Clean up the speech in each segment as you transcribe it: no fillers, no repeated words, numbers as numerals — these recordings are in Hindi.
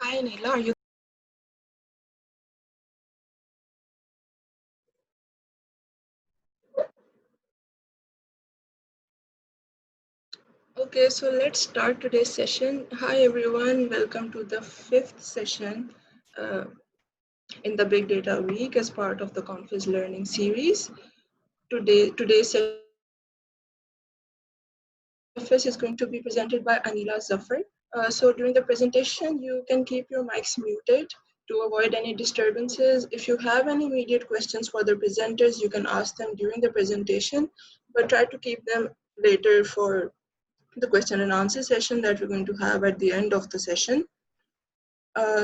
Hi, Neela. Are you? Okay, so let's start today's session. Hi, everyone. Welcome to the fifth session in the Big Data Week as part of the Confis Learning series. Today's session is going to be presented by Anila Zafar. So during the presentation, you can keep your mics muted to avoid any disturbances. If you have any immediate questions for the presenters, you can ask them during the presentation, but try to keep them later for the question and answer session that we're going to have at the end of the session.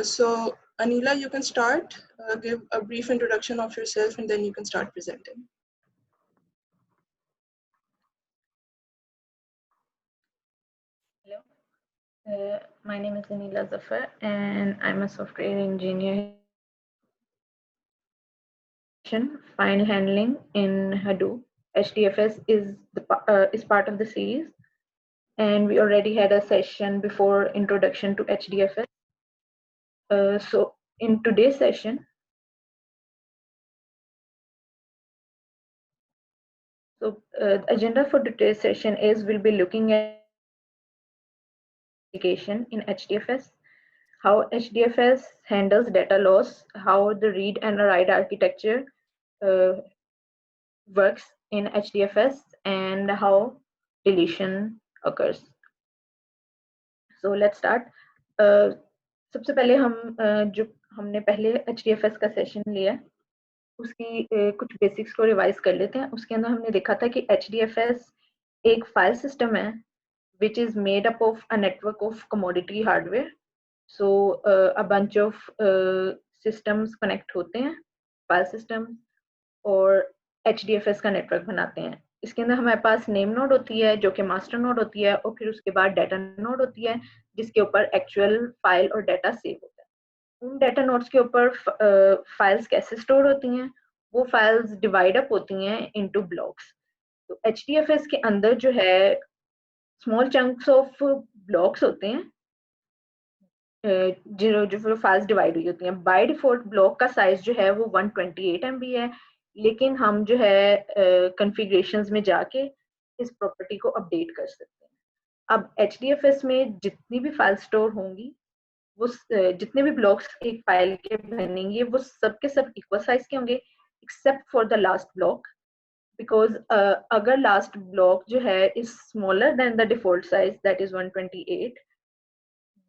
So Anila, you can start, give a brief introduction of yourself, and then you can start presenting. Hello, my name is Anila Zafar, and I'm a software engineer. File handling in Hadoop. HDFS is part of the series, and we already had a session before introduction to HDFS. So in today's session, the agenda for today's session is we'll be looking at application in HDFS, how HDFS handles data loss, how the read and write architecture works in HDFS, and how deletion occurs. So let's start. सबसे पहले हम जो हमने पहले HDFS का सेशन लिया उसकी कुछ बेसिक्स को रिवाइज कर लेते हैं. उसके अंदर हमने देखा था कि HDFS एक फाइल सिस्टम है which is made up of a network of commodity hardware. So a bunch of systems connect होते हैं फाइल सिस्टम और HDFS का नेटवर्क बनाते हैं. इसके अंदर हमारे पास नेम नोड होती है जो कि मास्टर नोड होती है और फिर उसके बाद डाटा नोड होती है जिसके ऊपर एक्चुअल फाइल और डाटा सेव होता है. उन डाटा नोड्स के ऊपर फाइल्स कैसे स्टोर होती हैं, वो फाइल्स डिवाइड अप होती हैं इनटू ब्लॉक्स. तो HDFS के अंदर जो है स्मॉल चंक्स ऑफ ब्लॉक्स होते हैं जो फाइल्स डिवाइड हुई होती हैं. बाय डिफॉल्ट ब्लॉक का साइज जो है वो 128 MB है, लेकिन हम जो है कॉन्फ़िगरेशंस में जाके इस प्रॉपर्टी को अपडेट कर सकते हैं. अब HDFS में जितनी भी फाइल स्टोर होंगी वो जितने भी ब्लॉक्स एक फाइल के बनेंगे वो सब के सब इक्वल साइज के होंगे accept for the last block, because अगर लास्ट ब्लॉक जो है is smaller than the default size that is 128,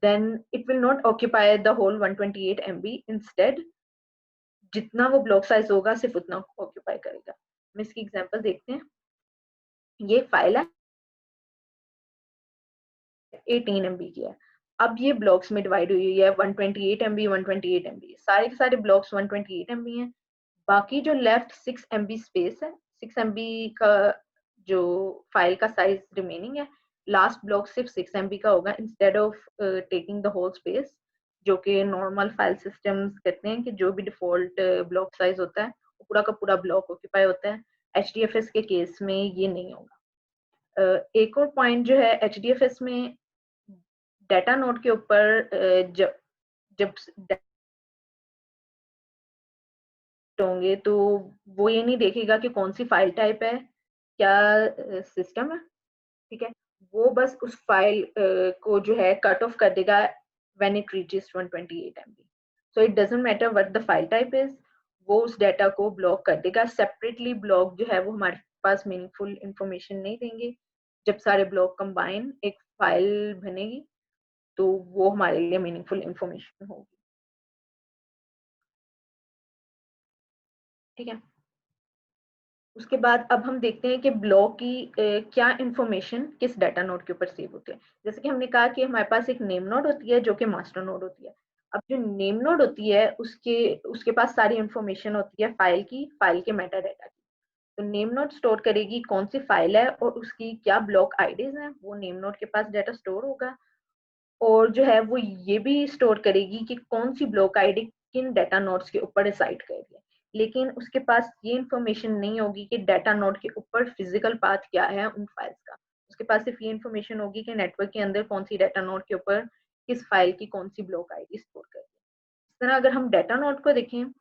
then it will not occupy the whole 128 MB. Instead जितना वो ब्लॉक साइज होगा सिर्फ उतना ऑक्यूपाई करेगा. हम इसकी एग्जांपल देखते हैं. ये फाइल है 18 MB की है. अब ये ब्लॉक्स में डिवाइड हुई है 128 MB 128 MB. सारे के सारे ब्लॉक्स 128 MB हैं. बाकी जो लेफ्ट 6 MB स्पेस है, 6 MB का जो फाइल का साइज रिमेनिंग है, लास्ट ब्लॉक सिर्फ 6 MB का होगा instead of taking the whole space, जो कि नॉर्मल फाइल सिस्टम्स कहते हैं कि जो भी डिफॉल्ट ब्लॉक साइज होता है वो पूरा का पूरा ब्लॉक ऑक्यूपाई होता है. HDFS के केस में ये नहीं होगा. एक और पॉइंट जो है HDFS में डाटा नोड के ऊपर जब होंगे तो वो ये नहीं देखेगा कि कौन सी फाइल टाइप है, क्या सिस्टम है, ठीक है, वो बस उस फाइल को जो है कट ऑफ कर देगा when it reaches 128 MB। So it doesn't matter what the file type is, वो उस डाटा को ब्लॉक कर देगा। सेपरेटली ब्लॉक जो है वो हमारे पास मीनिंगफुल इंफॉर्मेशन नहीं देंगे। जब सारे ब्लॉक कंबाइन एक फाइल बनेगी तो वो हमारे लिए मीनिंगफुल इंफॉर्मेशन होगी। ठीक है, उसके बाद अब हम देखते हैं कि ब्लॉक की क्या इंफॉर्मेशन किस डाटा नोड के ऊपर सेव होती है। जैसे कि हमने कहा कि हमारे पास एक नेम नोड होती है जो कि मास्टर नोड होती है। अब जो नेम नोड होती है उसके उसके पास सारी इंफॉर्मेशन होती है फाइल के मेटा डाटा की। तो नेम नोड स्टोर करेगी कौन सी फाइल है और उसकी क्या ब्लॉक आईडीज हैं, वो नेम नोड के पास डाटा स्टोर होगा। और जो है वो ये भी स्टोर करेगी कि कौन सी ब्लॉक आईडी किन डाटा नोड्स के ऊपर रिसाइड कर रही है। लेकिन उसके पास ये इंफॉर्मेशन नहीं होगी कि डाटा नोड के ऊपर फिजिकल पाथ क्या है उन फाइल्स का। उसके पास सिर्फ ये इंफॉर्मेशन होगी कि नेटवर्क के अंदर कौन सी डाटा नोड के ऊपर किस फाइल की कौन सी ब्लॉक आईडी स्टोर कर रही है। इस तरह अगर हम डाटा नोड को देखें,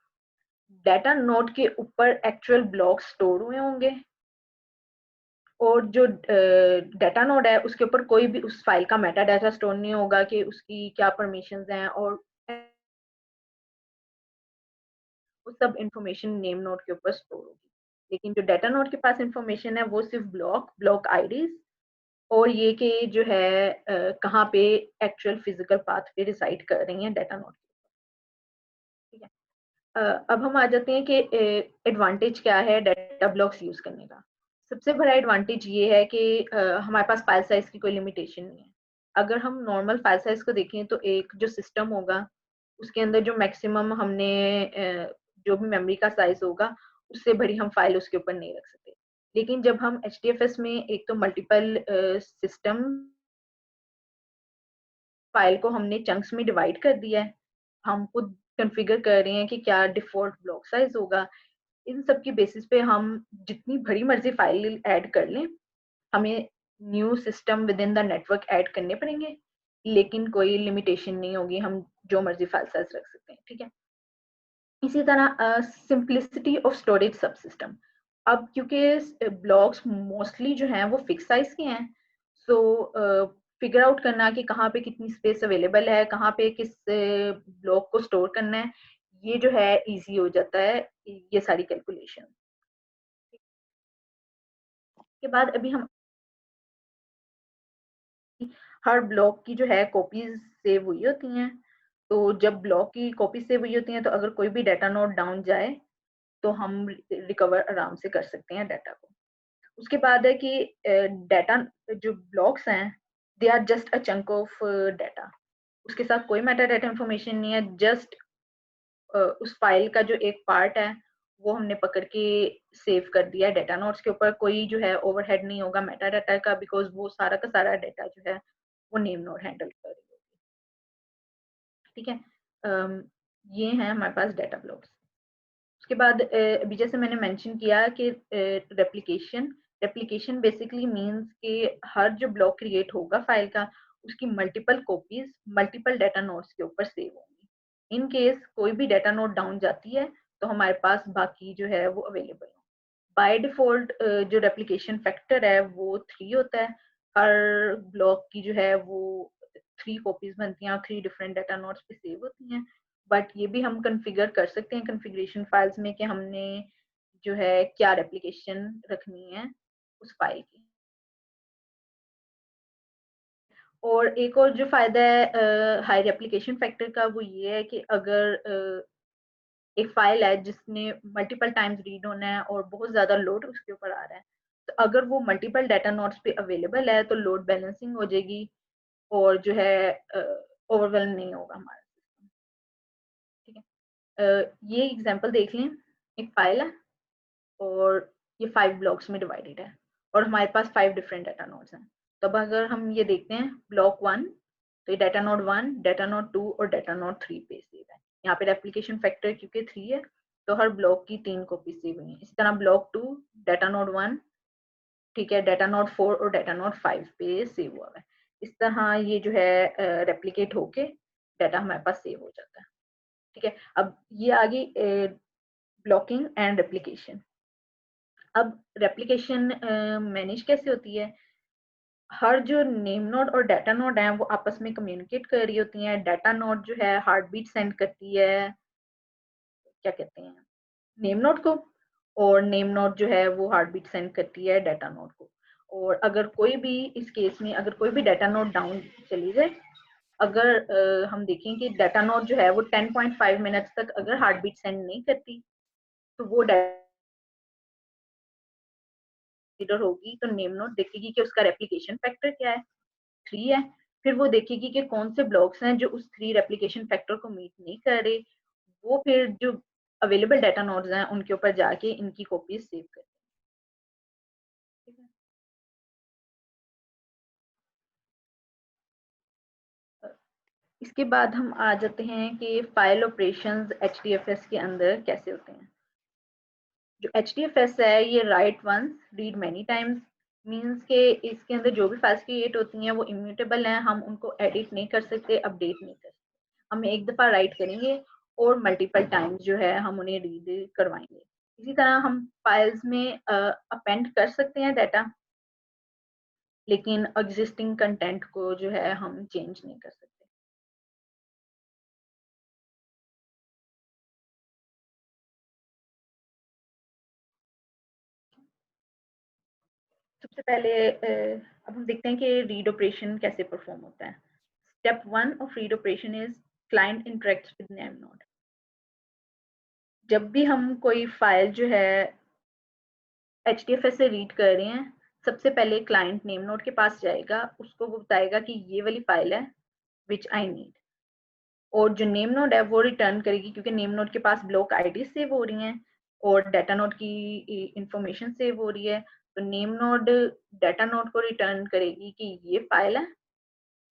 डाटा नोड के ऊपर एक्चुअल ब्लॉक स्टोर हुए होंगे और जो डाटा नोड है उसके ऊपर कोई भी उस फाइल का मेटा डाटा स्टोर नहीं होगा कि उसकी क्या परमिशंस हैं, और वो सब इंफॉर्मेशन नेम नोड के ऊपर स्टोर होगी। लेकिन जो डाटा नोड के पास इंफॉर्मेशन है वो सिर्फ ब्लॉक आईडीज और ये कि जो है कहाँ पे एक्चुअल फिजिकल पाथ पे रिसाइड कर रही हैं डाटा नोड। ठीक है, अब हम आ जाते हैं कि एडवांटेज क्या है डाटा ब्लॉक्स यूज करने का। सबसे बड़ा एडवांटेज ये है कि हमारे पास फाइल साइज की कोई लिमिटेशन नहीं है। अगर हम नॉर्मल फाइल साइज को देखें तो एक जो सिस्टम होगा उसके अंदर जो मैक्सिमम हमने जो भी मेमोरी का साइज होगा उससे बड़ी हम फाइल उसके ऊपर नहीं रख सकते। लेकिन जब हम HDFS में एक तो मल्टीपल सिस्टम फाइल को हमने चंक्स में डिवाइड कर दिया है, हम खुद कॉन्फ़िगर कर रहे हैं कि क्या डिफ़ॉल्ट ब्लॉक साइज़ होगा। इन सब की बेसिस पे हम जितनी बड़ी मर्ज़ी फाइल ऐड कर लें, हमें new system within the network add करने पड़ेंगे, लेकिन कोई लिमिटेशन नहीं होगी, हम जो मर्ज़ी फाइल साइज़ रख सकते हैं। ठीक है? इसी तरह सिंपलिसिटी ऑफ स्टोरेज सबसिस्टम। अब क्योंकि ब्लॉक्स मोस्टली जो हैं वो फिक्स साइज के हैं, सो फिगर आउट करना कि कहाँ पे कितनी स्पेस अवेलेबल है, कहाँ पे किस ब्लॉक को स्टोर करना है, ये जो है इजी हो जाता है ये सारी कैलकुलेशन के बाद। अभी हम हर ब्लॉक की जो है कॉपीज सेव हुई होती हैं। तो जब ब्लॉक की कॉपी सेव हुई होती हैं तो अगर कोई भी डाटा नोट डाउन जाए तो हम रिकवर आराम से कर सकते हैं डाटा को। उसके बाद है कि डाटा जो ब्लॉक्स हैं they are just a chunk of data. उसके साथ कोई मेटा डाटा इंफॉर्मेशन नहीं है, जस्ट उस फाइल का जो एक पार्ट है वो हमने पकड़ के सेव कर दिया है डाटा नोट्स के ऊपर। कोई जो है ओवरहेड नहीं होगा मेटा डाटा का, बिकॉज वो सारा का सारा डाटा जो है वो नेम नोड हैंडल कर रही होगी। ठीक है, ये है हमारे पास डाटा ब्लॉक्स। उसके बाद अभी जैसे मैंने मेंशन किया कि रेप्लिकेशन रेप्लिकेशन बेसिकली मींस कि हर जो ब्लॉक क्रिएट होगा फाइल का उसकी multiple copies multiple data nodes के ऊपर सेव होंगी। इन केस कोई भी डाटा नोड डाउन जाती है तो हमारे पास बाकी जो है वो अवेलेबल हो। बाय डिफॉल्ट जो रेप्लिकेशन फैक्टर है वो 3 होता है। हर ब्लॉक की जो है वो 3 कॉपीज बनती हैं, 3 डिफरेंट डाटा नोड्स पे सेव होती हैं। बट ये भी हम कॉन्फ़िगर कर सकते हैं कॉन्फ़िगरेशन फाइल्स में कि हमने जो है क्या रेप्लिकेशन रखनी है उस फाइल की। और एक और जो फायदा है हाई रेप्लिकेशन फैक्टर का वो ये है कि अगर एक फाइल है जिसने मल्टीपल टाइम्स रीड होना है और बहुत ज्यादा लोड उसके ऊपर आ रहा है, तो अगर वो मल्टीपल डाटा नोड्स पे अवेलेबल है तो लोड बैलेंसिंग हो जाएगी और जो है ओवरवेलम नहीं होगा हमारा सिस्टम। ठीक है, ये एग्जांपल देख लें। एक फाइल है और ये 5 ब्लॉक्स में डिवाइडेड है और हमारे पास 5 डिफरेंट डाटा नोड्स हैं। तो अब अगर हम ये देखते हैं ब्लॉक 1, तो ये डाटा नोड 1, डाटा नोड 2 और डाटा नोड 3 पे सेव है। यहाँ पे रेप्लिकेशन फैक्टर क्योंकि 3 है तो हर ब्लॉक की 3 कॉपी सेव हुई है। इसी तरह ब्लॉक 2, डाटा नोड 1, ठीक है, डाटा नोड 4 और डाटा नोड 5 पे सेव हुआ है। इस तरह ये जो है रेप्लिकेट होके डाटा हमारे पास सेव हो जाता है। ठीक है, अब ये आ गई ब्लॉकिंग एंड रेप्लिकेशन। अब रेप्लिकेशन मैनेज कैसे होती है? हर जो नेम नोड और डाटा नोड है वो आपस में कम्युनिकेट कर रही होती हैं। डाटा नोड जो है हार्ट बीट सेंड करती है क्या कहते हैं नेम नोड को, और नेम नोड जो है वो हार्ट बीट सेंड करती है डाटा नोड को। और अगर कोई भी इस केस में अगर कोई भी डाटा नोड डाउन चली जाए, अगर हम देखें कि डाटा नोड जो है वो 10.5 मिनट्स तक अगर हार्ट बीट सेंड नहीं करती, तो वो कंसीडर होगी। तो नेम नोड देखेगी कि उसका रेप्लिकेशन फैक्टर क्या है, 3 है। फिर वो देखेगी कि कौन से ब्लॉक्स हैं जो उस 3 रेप्लिकेशन फैक्टर को मीट नहीं कर रहे, वो फिर जो अवेलेबल डाटा नोड्स हैं उनके ऊपर जाके इनकी कॉपीज सेव कर। इसके बाद हम आ जाते हैं कि फाइल ऑपरेशंस HDFS के अंदर कैसे होते हैं। जो HDFS है ये write once read many times means के इसके अंदर जो भी फाइल्स क्रिएट होती हैं वो इम्यूटेबल हैं, हम उनको एडिट नहीं कर सकते, अपडेट नहीं कर सकते। हम एक दफा राइट करेंगे और मल्टीपल टाइम्स जो है हम उन्हें रीड करवाएंगे। इसी तरह हम फाइल्स में अपेंड कर सकते हैं डाटा, लेकिन एग्जिस्टिंग कंटेंट को जो है हम चेंज नहीं कर सकते। सबसे पहले अब हम देखते हैं कि रीड ऑपरेशन कैसे परफॉर्म होता है। Step 1 of read operation is client interacts with name node. जब भी हम कोई फाइल जो है HDFS से रीड कर रहे हैं, सबसे पहले क्लाइंट नेम नोड के पास जाएगा, उसको वो बताएगा कि ये वाली फाइल है विच आई नीड, और जो नेम नोड है वो रिटर्न करेगी, क्योंकि नेम नोड के पास ब्लॉक आईडी सेव हो रही हैं और डाटा नोड की इंफॉर्मेशन सेव हो रही है। तो नेम नोड डाटा नोड को रिटर्न करेगी कि ये फाइल है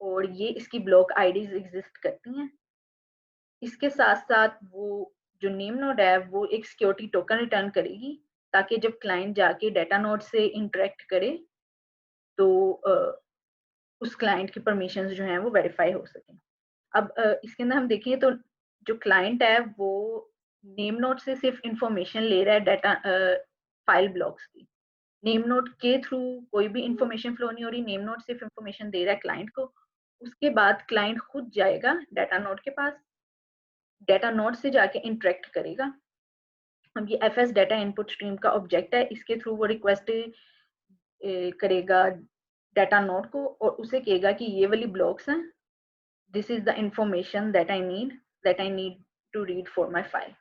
और ये इसकी ब्लॉक आईडीज एग्जिस्ट करती हैं। इसके साथ साथ वो जो नेम नोड है वो एक सिक्योरिटी टोकन रिटर्न करेगी, ताकि जब क्लाइंट जाके डाटा नोड से इंटरेक्ट करे तो उस क्लाइंट की परमिशंस जो हैं वो वेरीफाई हो सकें। अब इसके अंदर हम देखें तो जो क्लाइंट है वो नेम नोड से सिर्फ इंफॉर्मेशन ले रहा है डाटा फाइल ब्लॉक्स की। नेम नोड के थ्रू कोई भी इंफॉर्मेशन फ्लो नहीं हो रही, नेम नोड सिर्फ इंफॉर्मेशन दे रहा है क्लाइंट को। उसके बाद क्लाइंट खुद जाएगा डाटा नोड के पास, डाटा नोड से जाके इंटरेक्ट करेगा। अब ये FS डाटा इनपुट स्ट्रीम का ऑब्जेक्ट है, इसके थ्रू वो रिक्वेस्ट करेगा डाटा नोड को और उसे कहेगा कि ये वाली ब्लॉक्स हैं, this is the information that I need to read for my file.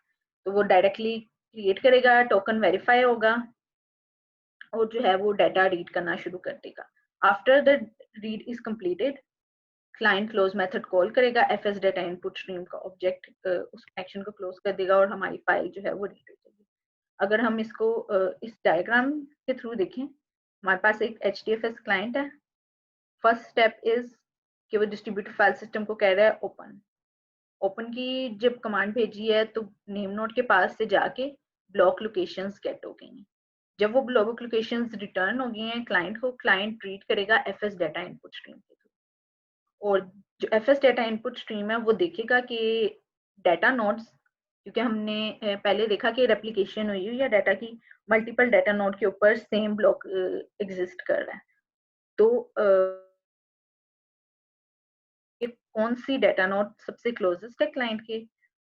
तो वो डायरेक्टली क्रिएट करेगा, टोकन वेरीफाई होगा और जो है वो डाटा रीड करना शुरू कर देगा। After the read is completed, client close method call करेगा, FS डाटा इनपुट स्ट्रीम का ऑब्जेक्ट उस कनेक्शन को क्लोज कर देगा और हमारी फाइल जो है वो रीड हो जाएगी। अगर हम इसको इस डायग्राम के थ्रू देखें, हमारे पास एक HDFS क्लाइंट है। फर्स्ट स्टेप इज कि वो डिस्ट्रीब्यूटेड फाइल सिस्टम को कह रहा है ओपन। ओपन की जब कमांड भेजी है तो नेम नोड के पास से जाके ब्लॉक लोकेशंस गेट हो गई हैं। जब वो ब्लॉक लोकेशंस रिटर्न हो गई हैं क्लाइंट को, क्लाइंट रीड करेगा FS डाटा इनपुट स्ट्रीम के थ्रू। और जो FS डाटा इनपुट स्ट्रीम है वो देखेगा कि डाटा नोड्स, क्योंकि हमने पहले देखा कि रेप्लिकेशन हुई है या डाटा की मल्टीपल डाटा नोड के ऊपर सेम ब्लॉक एग्जिस्ट कर रहा है, तो कौन सी डाटा नोड सबसे क्लोजेस्ट है क्लाइंट के,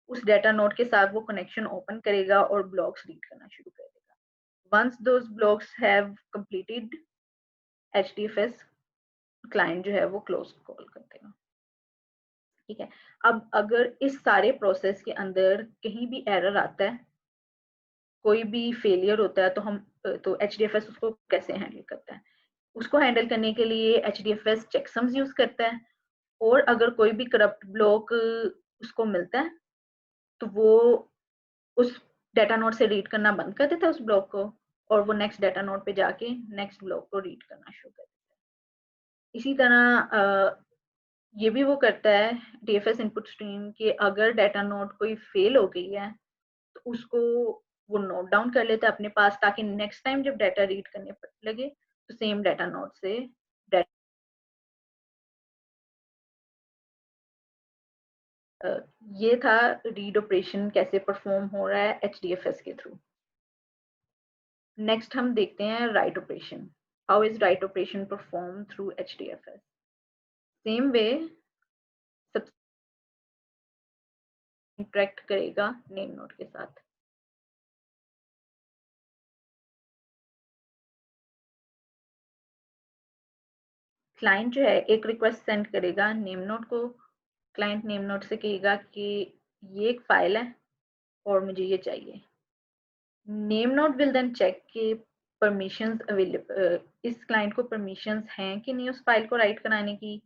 उस डाटा नोड के साथ वो कनेक्शन ओपन करेगा और ब्लॉक्स रीड करना शुरू कर देगा। Once those blocks have completed, HDFS client जो है वो क्लोज कॉल कर देगा। ठीक है। अब अगर इस सारे प्रोसेस के अंदर कहीं भी एरर आता है, कोई भी फेलियर होता है, तो हम तो HDFS उसको कैसे हैंडल करता है? उसको हैंडल करने के लिए HDFS चेकसम्स यूज करता है, और अगर कोई भी करप्ट ब्लॉक उसको मिलता है तो वो उस डाटा नोड से रीड करना बंद कर देता है उस ब्लॉक को, और वो नेक्स्ट डाटा नोड पे जाके नेक्स्ट ब्लॉक को रीड करना शुरू कर देता है। इसी तरह ये भी वो करता है DFS इनपुट स्ट्रीम के, अगर डाटा नोड कोई फेल हो गई है तो उसको वो नोट डाउन कर लेता है अपने पास, ताकि नेक्स्ट टाइम जब डाटा रीड करने लगे तो सेम डाटा नोड से ये था रीड ऑपरेशन कैसे परफॉर्म हो रहा है HDFS के थ्रू। नेक्स्ट हम देखते हैं write operation. how is write operation performed through HDFS. Same way सब interact करेगा name node के साथ. क्लाइंट जो है एक रिक्वेस्ट सेंड करेगा नेम नोड को. क्लाइंट नेम नोड से कहेगा कि ये एक फाइल है और मुझे ये चाहिए. Name node will then check कि परमिशंस अवेलेबल, इस क्लाइंट को परमिशंस हैं कि नहीं उस फाइल को राइट कराने की,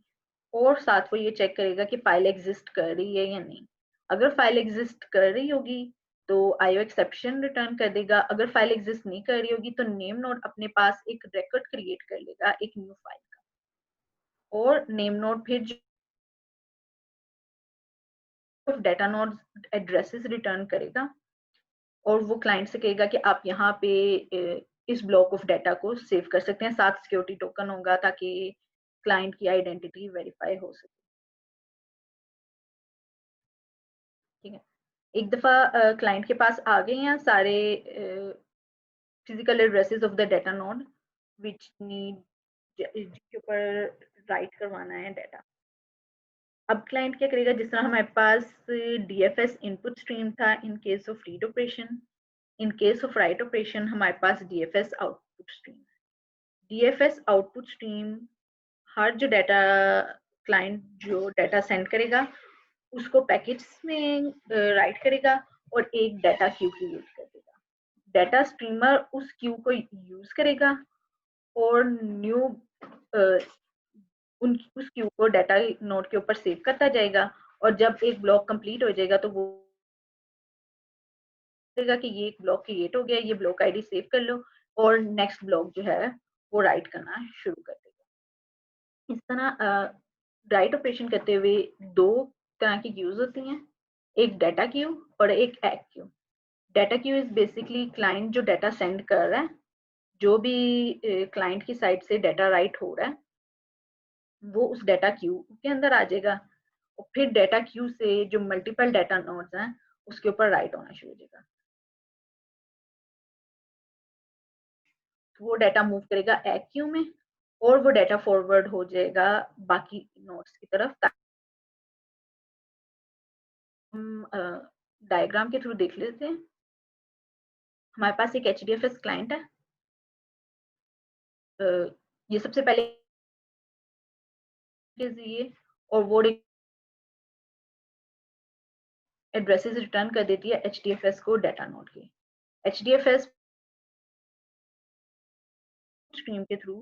और साथ वो ये चेक करेगा कि फाइल एग्जिस्ट कर रही है या नहीं. अगर फाइल एग्जिस्ट कर रही होगी तो आईओ एक्सेप्शन रिटर्न कर देगा. अगर फाइल एग्जिस्ट नहीं कर रही होगी तो नेम नोड अपने पास एक रिकॉर्ड क्रिएट कर लेगा एक न्यू फाइल का, और नेम नोड फिर डाटा नोड एड्रेसेस रिटर्न करेगा और वो क्लाइंट से कहेगा कि आप यहाँ पे इस ब्लॉक ऑफ डाटा को सेव कर सकते हैं. साथ सिक्योरिटी टोकन होगा ताकि क्लाइंट की आइडेंटिटी वेरीफाई हो सके. ठीक है, एक दफा क्लाइंट के पास आ गए हैं सारे physical addresses of the data node which need, जिसके ऊपर राइट करवाना है डाटा. अब क्लाइंट क्या करेगा, जिस तरह हमारे पास DFS इनपुट स्ट्रीम था in case of read operation, in case of write operation हमारे पास DFS आउटपुट स्ट्रीम है. DFS आउटपुट स्ट्रीम हर जो डाटा क्लाइंट जो डाटा सेंड करेगा उसको पैकेट्स में राइट करेगा और एक डाटा क्यू क्रिएट कर देगा. डाटा स्ट्रीमर उस क्यू को यूज करेगा और न्यू उस क्यू को डाटा नोड के ऊपर सेव करता जाएगा. और जब एक ब्लॉक कंप्लीट हो जाएगा तो वो कहेगा कि ये एक ब्लॉक क्रिएट हो गया, ये ब्लॉक आईडी सेव कर लो, और नेक्स्ट ब्लॉक जो है वो राइट करना शुरू कर देगा. इस तरह राइट ऑपरेशन करते हुए दो तरह की क्यूज होती हैं, एक डाटा क्यू और एक act Q. Data Q is basically client जो डाटा सेंड कर रहा है, जो भी क्लाइंट की साइड से डाटा राइट हो रहा है वो उस डाटा क्यू के अंदर आ जाएगा, और फिर डाटा क्यू से जो मल्टीपल डाटा नोड्स हैं उसके ऊपर राइट होना शुरू हो जाएगा. वो डाटा मूव करेगा एक्ट क्यू में और वो डाटा फॉरवर्ड हो जाएगा बाकी नोड्स की तरफ. हम डायग्राम के थ्रू देख लेते हैं. हमारे पास एक HDFS क्लाइंट है. ये सबसे पहले ये और वो एड्रेसेस रिटर्न कर देती है HDFS को डाटा नोड के. HDFS स्ट्रीम के थ्रू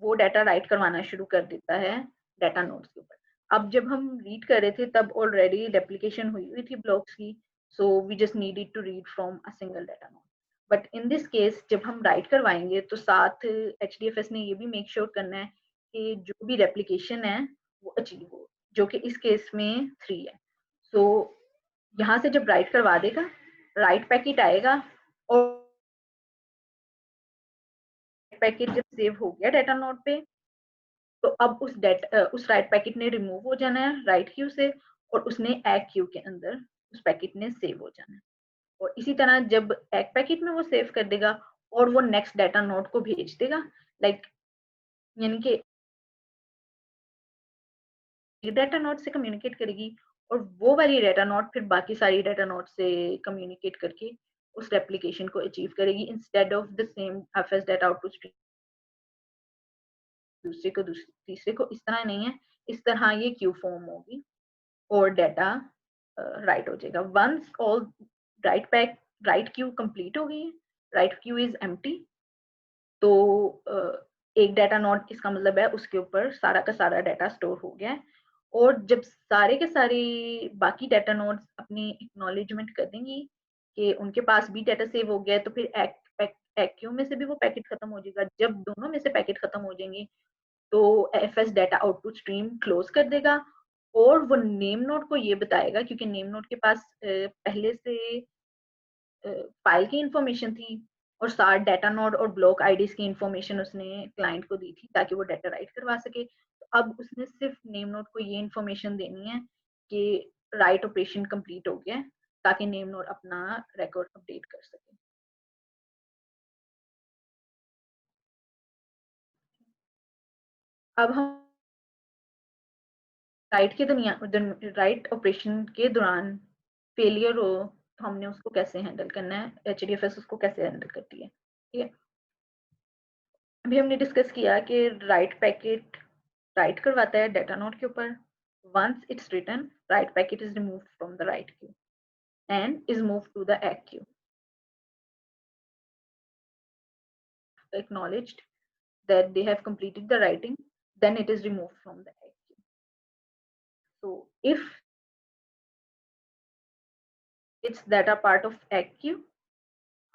वो डाटा राइट करवाना शुरू कर देता है डाटा नोड्स के ऊपर. अब जब हम रीड कर रहे थे तब ऑलरेडी रेप्लिकेशन हुई थी ब्लॉक्स की, so we just needed to read from a single data node. But in this case जब हम राइट करवाएंगे तो साथ HDFS ने ये भी मेक श्योर करना है कि जो भी रेप्लिकेशन है वो अचीव हो, जो कि इस केस में 3 है. सो यहाँ से जब राइट करवा देगा, राइट पैकेट आएगा और पैकेट जब सेव हो गया डाटा नोड पे तो अब उस राइट पैकेट ने रिमूव हो जाना है राइट क्यू से, और उसने एक्ट क्यू के अंदर उस पैकेट ने सेव हो जाना है. और इसी तरह जब एक्ट पैकेट में वो सेव कर देगा और वो नेक्स्ट डाटा नोड को भेज देगा, लाइक यानी कि डाटा नोड से कम्युनिकेट करेगी और वो वाली डाटा नोड फिर बाकी सारी डाटा नोड से कम्युनिकेट करके उस रेप्लिकेशन को अचीव करेगी, instead of the same FS data output stream दूसरे को तीसरे को. इस तरह नहीं है, इस तरह ये क्यू फॉर्म होगी और डाटा राइट हो जाएगा. Once all write queue complete हो गई है, राइट क्यू इज एम्प्टी, तो एक डाटा नोड इसका मतलब है उसके ऊपर सारा का सारा डाटा स्टोर हो गया है. और जब सारे के सारे बाकी डाटा नोड्स अपनी एक्नॉलेजमेंट कर देंगी कि उनके पास भी डाटा सेव हो गया है, तो फिर एक्ट क्यू में से भी वो पैकेट खत्म हो जाएगा. जब दोनों में से पैकेट खत्म हो जाएंगे तो FS data output stream close कर देगा और वो नेम नोड को ये बताएगा, क्योंकि नेम नोड के पास पहले से फाइल की इंफॉर्मेशन थी और साथ डाटा नोड और ब्लॉक आईडीज की इंफॉर्मेशन उसने क्लाइंट को दी थी ताकि वो डाटा राइट करवा सके. तो अब उसने सिर्फ नेम नोड को ये इंफॉर्मेशन देनी है कि राइट ऑपरेशन कंप्लीट हो गया ताकि नेम नोड अपना रिकॉर्ड अपडेट कर सके. अब हम राइट ऑपरेशन के दौरान फेलियर हो तो हमने उसको कैसे हैंडल करना है, HDFS उसको कैसे हैंडल करती है। ठीक है, अभी हमने डिस्कस किया कि राइट पैकेट राइट करवाता है डाटा नोड के ऊपर। Once it's written, write packet is removed from the write queue and is moved to the ACK queue. Acknowledged that they have completed the writing, then it is removed from the ACK queue. So if it's that are part of ACK queue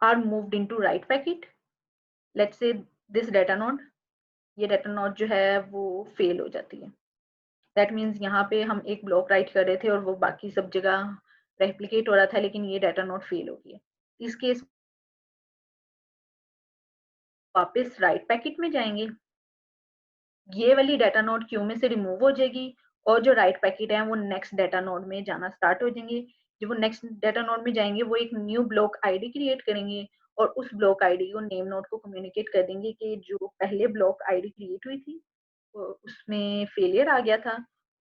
are moved into write packet, let's say this data node, ये data node जो है वो fail हो जाती है। That means यहाँ पे हम एक block write कर रहे थे और वो बाकी सब जगह replicate हो रहा था, लेकिन ये data node fail हो गई है। इस केस वापस write packet में जाएंगे, ये वाली डाटा नोड क्यू में से रिमूव हो जाएगी और जो राइट पैकेट है वो नेक्स्ट डाटा नोड में जाना स्टार्ट हो जाएंगे। जब वो नेक्स्ट डाटा नोड में जाएंगे वो एक न्यू ब्लॉक आईडी क्रिएट करेंगे और उस ब्लॉक आईडी को नेम नोड को कम्युनिकेट कर देंगे कि जो पहले ब्लॉक आईडी क्रिएट हुई थी उसमें फेलियर आ गया था,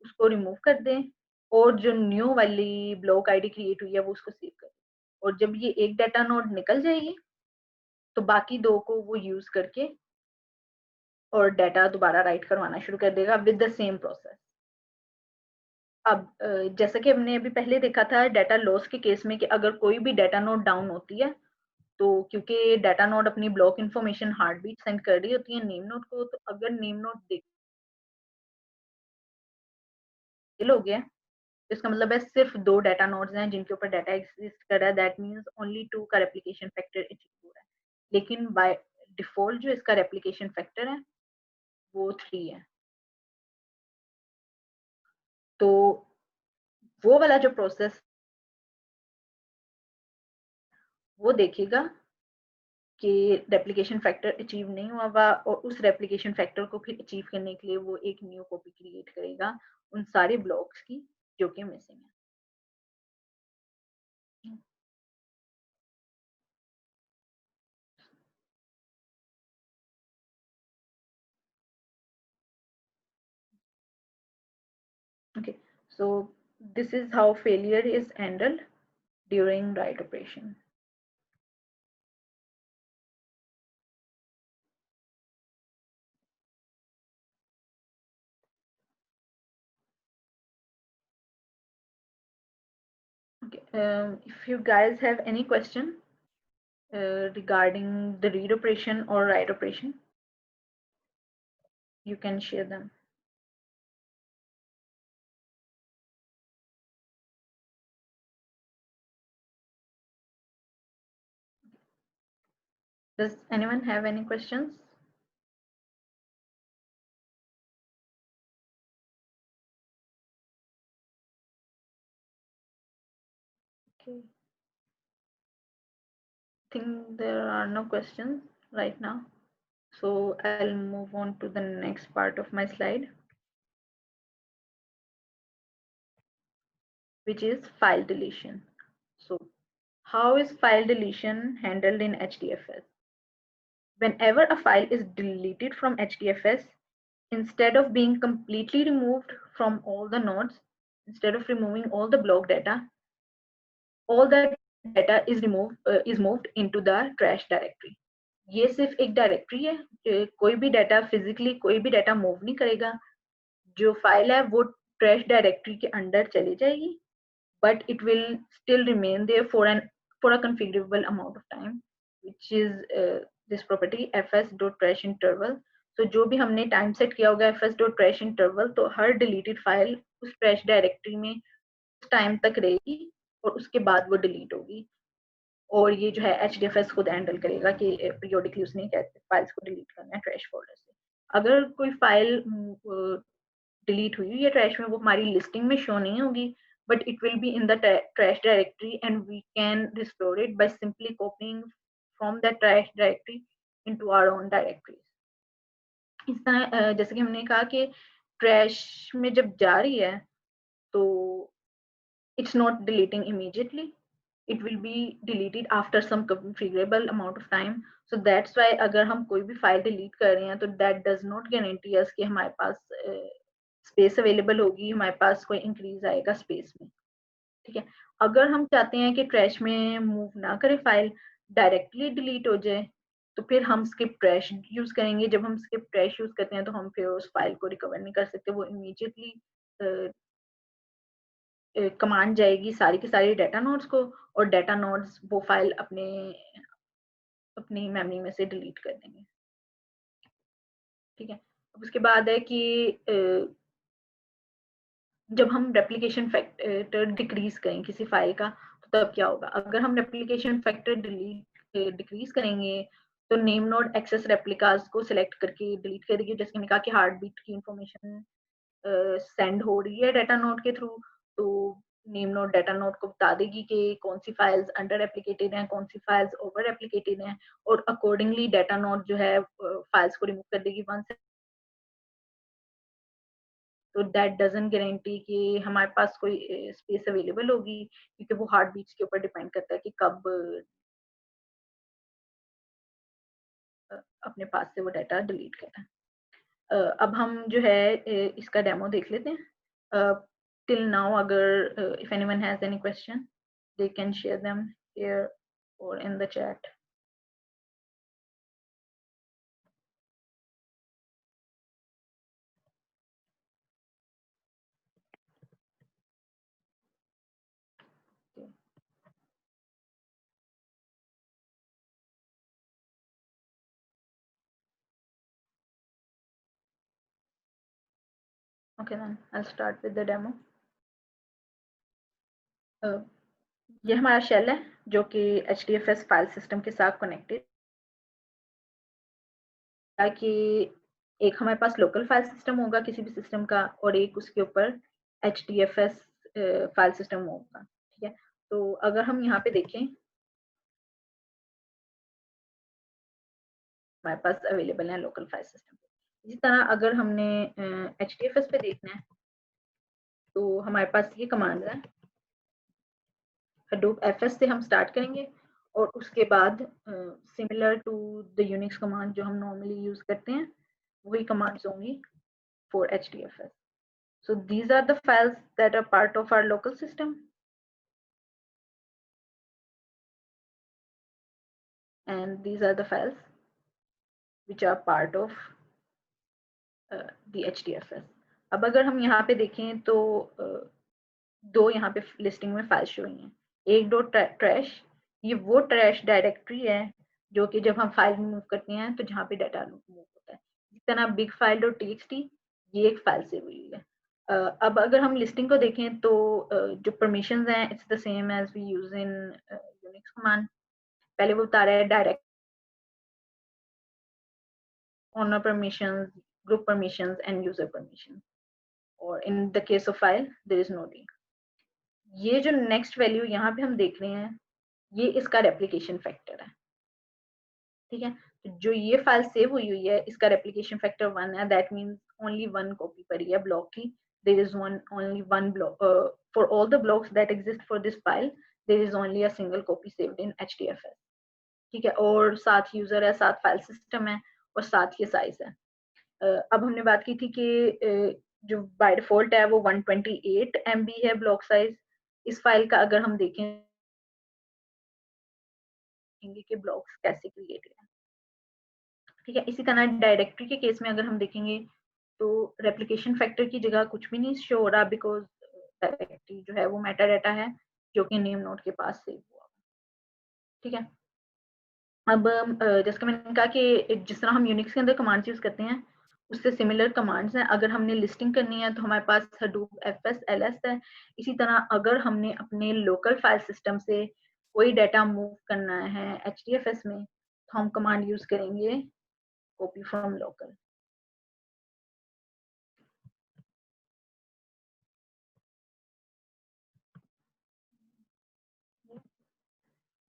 उसको रिमूव कर दें और जो न्यू वाली ब्लॉक आईडी क्रिएट हुई है वो उसको सेव कर दें। और जब ये एक डाटा नोड निकल जाएगी तो बाकी दो को वो यूज करके और डाटा दोबारा राइट करवाना शुरू कर देगा विद द सेम प्रोसेस। अब जैसा कि हमने अभी पहले देखा था डाटा लॉस के केस में कि अगर कोई भी डाटा नोड डाउन होती है तो क्योंकि डाटा नोड अपनी block information heartbeat send कर रही होती है नेम नोड को, तो अगर नेम नोड फेल हो गया तो इसका मतलब है सिर्फ दो डाटा नोड्स हैं जिनके ऊपर डाटा एग्जिस्ट कर रहा है, दैट मींस ओनली 2 का रेप्लिकेशन फैक्टर अचीव हो रहा है। लेकिन बाय डिफॉल्ट जो इसका रेप्लिकेशन फैक्टर है वो 3 है। तो वो वाला जो प्रोसेस वो देखेगा कि रेप्लिकेशन फैक्टर अचीव नहीं हुआ हुआ और उस रेप्लिकेशन फैक्टर को फिर अचीव करने के लिए वो एक न्यू कॉपी क्रिएट करेगा उन सारे ब्लॉक्स की जो कि मिसिंग है। Okay, so this is how failure is handled during write operation. Okay, if you guys have any question regarding the read operation or write operation, you can share them. Does anyone have any questions? Okay, I think there are no questions right now. So I'll move on to the next part of my slide, which is file deletion. So how is file deletion handled in HDFS? Whenever a file is deleted from HDFS, instead of being completely removed from all the nodes, instead of removing all the block data, all that data is moved into the trash directory. ये सिर्फ एक डायरेक्टरी है, कोई भी डाटा फिजिकली कोई भी डाटा मूव नहीं करेगा। जो फाइल है वो ट्रैश डायरेक्टरी के अंदर चली जाएगी, but it will still remain there for a configurable amount of time, which is this property fs.trash_interval. So जो भी हमने टाइम सेट किया होगा fs.trash_interval, तो हर डिलीटेड फाइल उस ट्रैश डायरेक्टरी में उस टाइम तक रहेगी और उसके बाद वो डिलीट होगी। और ये जो है HDFS खुद हैंडल करेगा कि पीरियोडिकली उसने कैसे फाइल्स को डिलीट करना है ट्रैश फोल्डर से। अगर कोई फाइल डिलीट हुई है ट्रैश में, वो हमारी लिस्टिंग में शो नहीं होगी, but it will be in the trash directory and we can restore it by simply copying from the trash directory into our own directories. इस तरह जैसे कि हमने कहा कि ट्रैश में जब जा रही है तो it's not deleting immediately, it will be deleted after some configurable amount of time. So that's why अगर हम कोई भी फाइल डिलीट कर रहे हैं तो that does not guarantee us कि हमारे पास स्पेस अवेलेबल होगी, हमारे पास कोई इंक्रीज आएगा स्पेस में। ठीक है, अगर हम चाहते हैं कि ट्रैश में मूव ना करे फाइल, डायरेक्टली डिलीट हो जाए, तो फिर हम स्किप ट्रैश यूज करेंगे। जब हम स्किप ट्रैश यूज करते हैं तो हम फिर उस फाइल को रिकवर नहीं कर सकते, वो इमीडिएटली कमांड जाएगी सारी की सारी डाटा नोड्स को, और डाटा नोड्स वो फाइल अपनी मेमोरी में से डिलीट कर देंगे। ठीक है, अब उसके बाद है कि जब हम रेप्लिकेशन फैक्टर डिक्रीज करें किसी फाइल का, तो तब क्या होगा? अगर हम रेप्लिकेशन फैक्टर डिक्रीज करेंगे तो नेम नोड एक्सेस रेप्लिकास को सिलेक्ट करके डिलीट करेगी। जैसे मैंने कहा कि हार्ट बीट की इंफॉर्मेशन सेंड हो रही है डाटा नोड के थ्रू, तो नेम नोड डाटा नोड को बता देगी कि कौन सी फाइल्स अंडर रेप्लिकेटेड हैं, कौन सी फाइल्स ओवर रेप्लिकेटेड हैं, और अकॉर्डिंगली डाटा नोड जो है फाइल्स को रिमूव कर देगी वंस। तो दैट डजंट गारंटी कि हमारे पास कोई स्पेस अवेलेबल होगी, क्योंकि वो हार्ट बीट्स के ऊपर डिपेंड करता है कि कब अपने पास से वो डाटा डिलीट करें। अब हम जो है इसका डेमो देख लेते हैं। टिल नाउ अगर if anyone has any question they can share them here or in the chat. Okay, then I'll start with the demo. ये हमारा शेल है जो कि HDFS फाइल सिस्टम के साथ कनेक्टेड, ताकि एक हमारे पास लोकल फाइल सिस्टम होगा किसी भी सिस्टम का, और एक उसके ऊपर HDFS फाइल सिस्टम होगा। ठीक है, तो अगर हम यहाँ पे देखें हमारे पास अवेलेबल है लोकल फाइल सिस्टम। इसी तरह अगर हमने HDFS पे देखना है तो हमारे पास ये कमांड है, Hadoop FS से हम स्टार्ट करेंगे, और उसके बाद similar to the Unix command जो हम नॉर्मली यूज करते हैं वही कमांड्स होंगी for HDFS. So these are the files that are part of our local system, and these are the files which are part of the HDFS. अब अगर हम यहाँ पे देखें तो दो यहाँ पे लिस्टिंग में फाइल शो हुई हैं। एक डॉट ट्रैश, ये वो ट्रैश डायरेक्टरी है जो कि जब हम फाइल मूव करते हैं तो जहाँ पे डाटा मूव होता है। इस तरह बिग फाइल डॉट txt ये एक फाइल सेव हुई है। अब अगर हम लिस्टिंग को देखें तो जो परमिशंस हैं it's the same as we use in Unix command. पहले वो बता रहा है direct owner permissions, group permissions and user permission, और in the case of file there is no D. ये जो नेक्स्ट वैल्यू यहाँ पे हम देख रहे हैं ये इसका रेप्लिकेशन फैक्टर है। ठीक है, तो जो ये फाइल सेव हुई है इसका रेप्लिकेशन फैक्टर 1 है। That means only one copy पड़ी है ब्लॉक की। There is only one block for all the blocks that exist for this file, there is only a single copy saved in HDFS। ठीक है, और साथ यूजर है, साथ फाइल सिस्टम है, और साथ ये साइज है। अब हमने बात की थी कि जो बाय डिफॉल्ट है वो 128 MB है ब्लॉक साइज इस फाइल का। अगर हम देखें कि ब्लॉक्स कैसे क्रिएट है। ठीक है, इसी तरह डायरेक्टरी के केस में अगर हम देखेंगे तो रेप्लिकेशन फैक्टर की जगह कुछ भी नहीं शो हो रहा, बिकॉज डायरेक्टरी जो है वो मेटा डाटा है जो कि नेम नोड के पास सेव हुआ। ठीक है, अब जैसे मैंने कहा कि जिस तरह हम यूनिक्स के अंदर कमांड्स यूज करते हैं उससे सिमिलर कमांड्स हैं। अगर हमने लिस्टिंग करनी है तो हमारे पास Hadoop FS LS है। इसी तरह अगर हमने अपने लोकल फाइल सिस्टम से कोई डाटा मूव करना है HDFS में तो हम कमांड यूज करेंगे copy from local।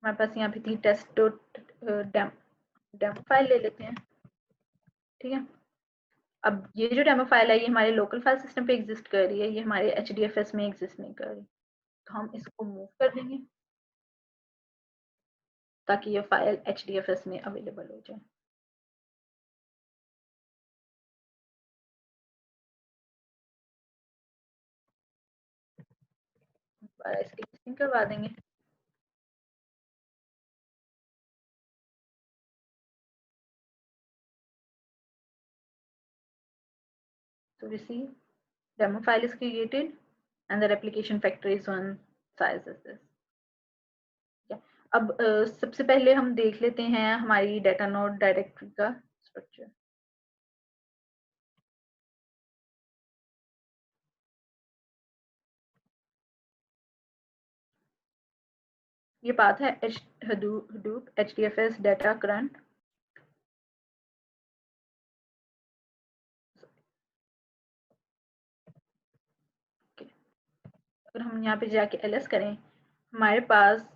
हमारे पास यहाँ पे थी टेस्ट डॉट डेमो फाइल ले लेते हैं। ठीक है, अब ये जो डेमो फाइल है ये हमारे लोकल फाइल सिस्टम पे एग्जिस्ट कर रही है, ये हमारे HDFS में एग्जिस्ट नहीं कर रही, तो हम इसको मूव कर देंगे। ताकि ये फाइल HDFS में अवेलेबल हो जाए। इसकी लिस्टिंग करवा देंगे। So we see demo file is created and the replication factor is one size is this. अब सबसे पहले हम देख लेते हैं हमारी डाटा नोड डायरेक्टरी का स्ट्रक्चर। ये पाथ है Hadoop HDFS data current। अगर हम यहाँ पे जाके ls करें, हमारे पास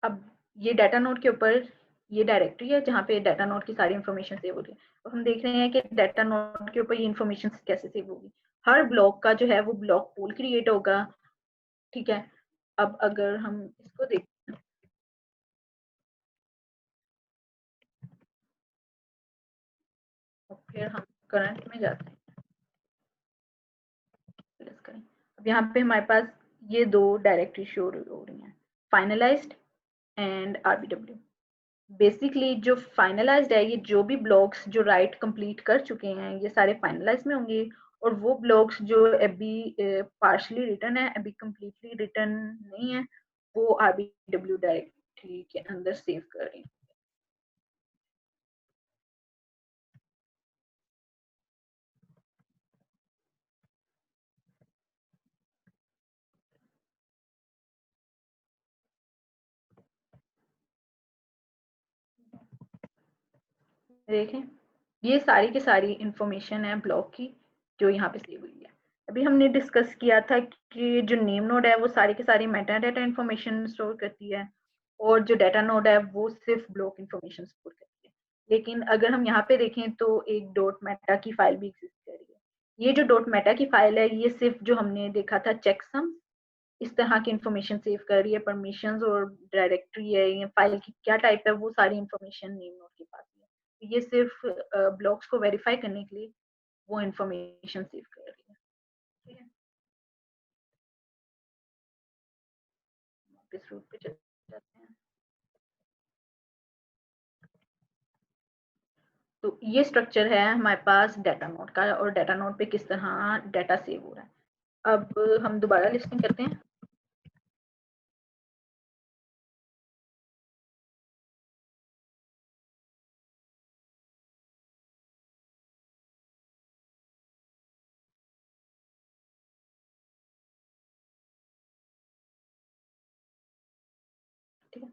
अब ये डाटा नोड के ऊपर ये डायरेक्टरी है जहाँ पे डाटा नोड की सारी इंफॉर्मेशन सेव हो रही है। तो हम देख रहे हैं कि डाटा नोड के ऊपर ये इंफॉर्मेशन कैसे सेव होगी। हर ब्लॉक का जो है वो ब्लॉक पूल क्रिएट होगा, ठीक है। अब अगर हम इसको देखें, फिर हम करंट में जाते हैं, करें। अब यहाँ पे हमारे पास ये दो डायरेक्टरी शो हो रही हैं, फाइनलाइज्ड एंड RBW। बेसिकली जो फाइनलाइज्ड है, ये जो भी ब्लॉक्स जो राइट कंप्लीट कर चुके हैं ये सारे फाइनलाइज में होंगे, और वो ब्लॉक्स जो अभी पार्शली रिटर्न है, अभी कंप्लीटली रिटर्न नहीं है, वो RBW डायरेक्टरी के अंदर सेव कर रहे हैं। देखें, ये सारी की सारी इंफॉर्मेशन है ब्लॉक की जो यहाँ पे सेव हुई है। अभी हमने डिस्कस किया था कि जो नेम नोड है वो सारी की सारी मेटा डाटा इंफॉर्मेशन स्टोर करती है, और जो डाटा नोड है वो सिर्फ ब्लॉक इंफॉर्मेशन स्टोर करती है। लेकिन अगर हम यहाँ पे देखें तो एक डॉट मेटा की फाइल भी एग्जिस्ट कर रही है। ये जो डॉट मेटा की फाइल है ये सिर्फ जो हमने देखा था चेकसम इस तरह की इंफॉर्मेशन सेव कर रही है, परमिशंस और डायरेक्टरी है, ये फाइल की क्या टाइप है वो सारी इंफॉर्मेशन नेम नोड के पास है। ये सिर्फ ब्लॉक्स को वेरीफाई करने के लिए वो इंफॉर्मेशन सेव कर रही है, ठीक है। इस रूट पे चल जाते हैं। तो ये स्ट्रक्चर है हमारे पास डाटा नोड का, और डाटा नोड पे किस तरह डाटा सेव हो रहा है। अब हम दोबारा लिस्टिंग करते हैं। ठीक है,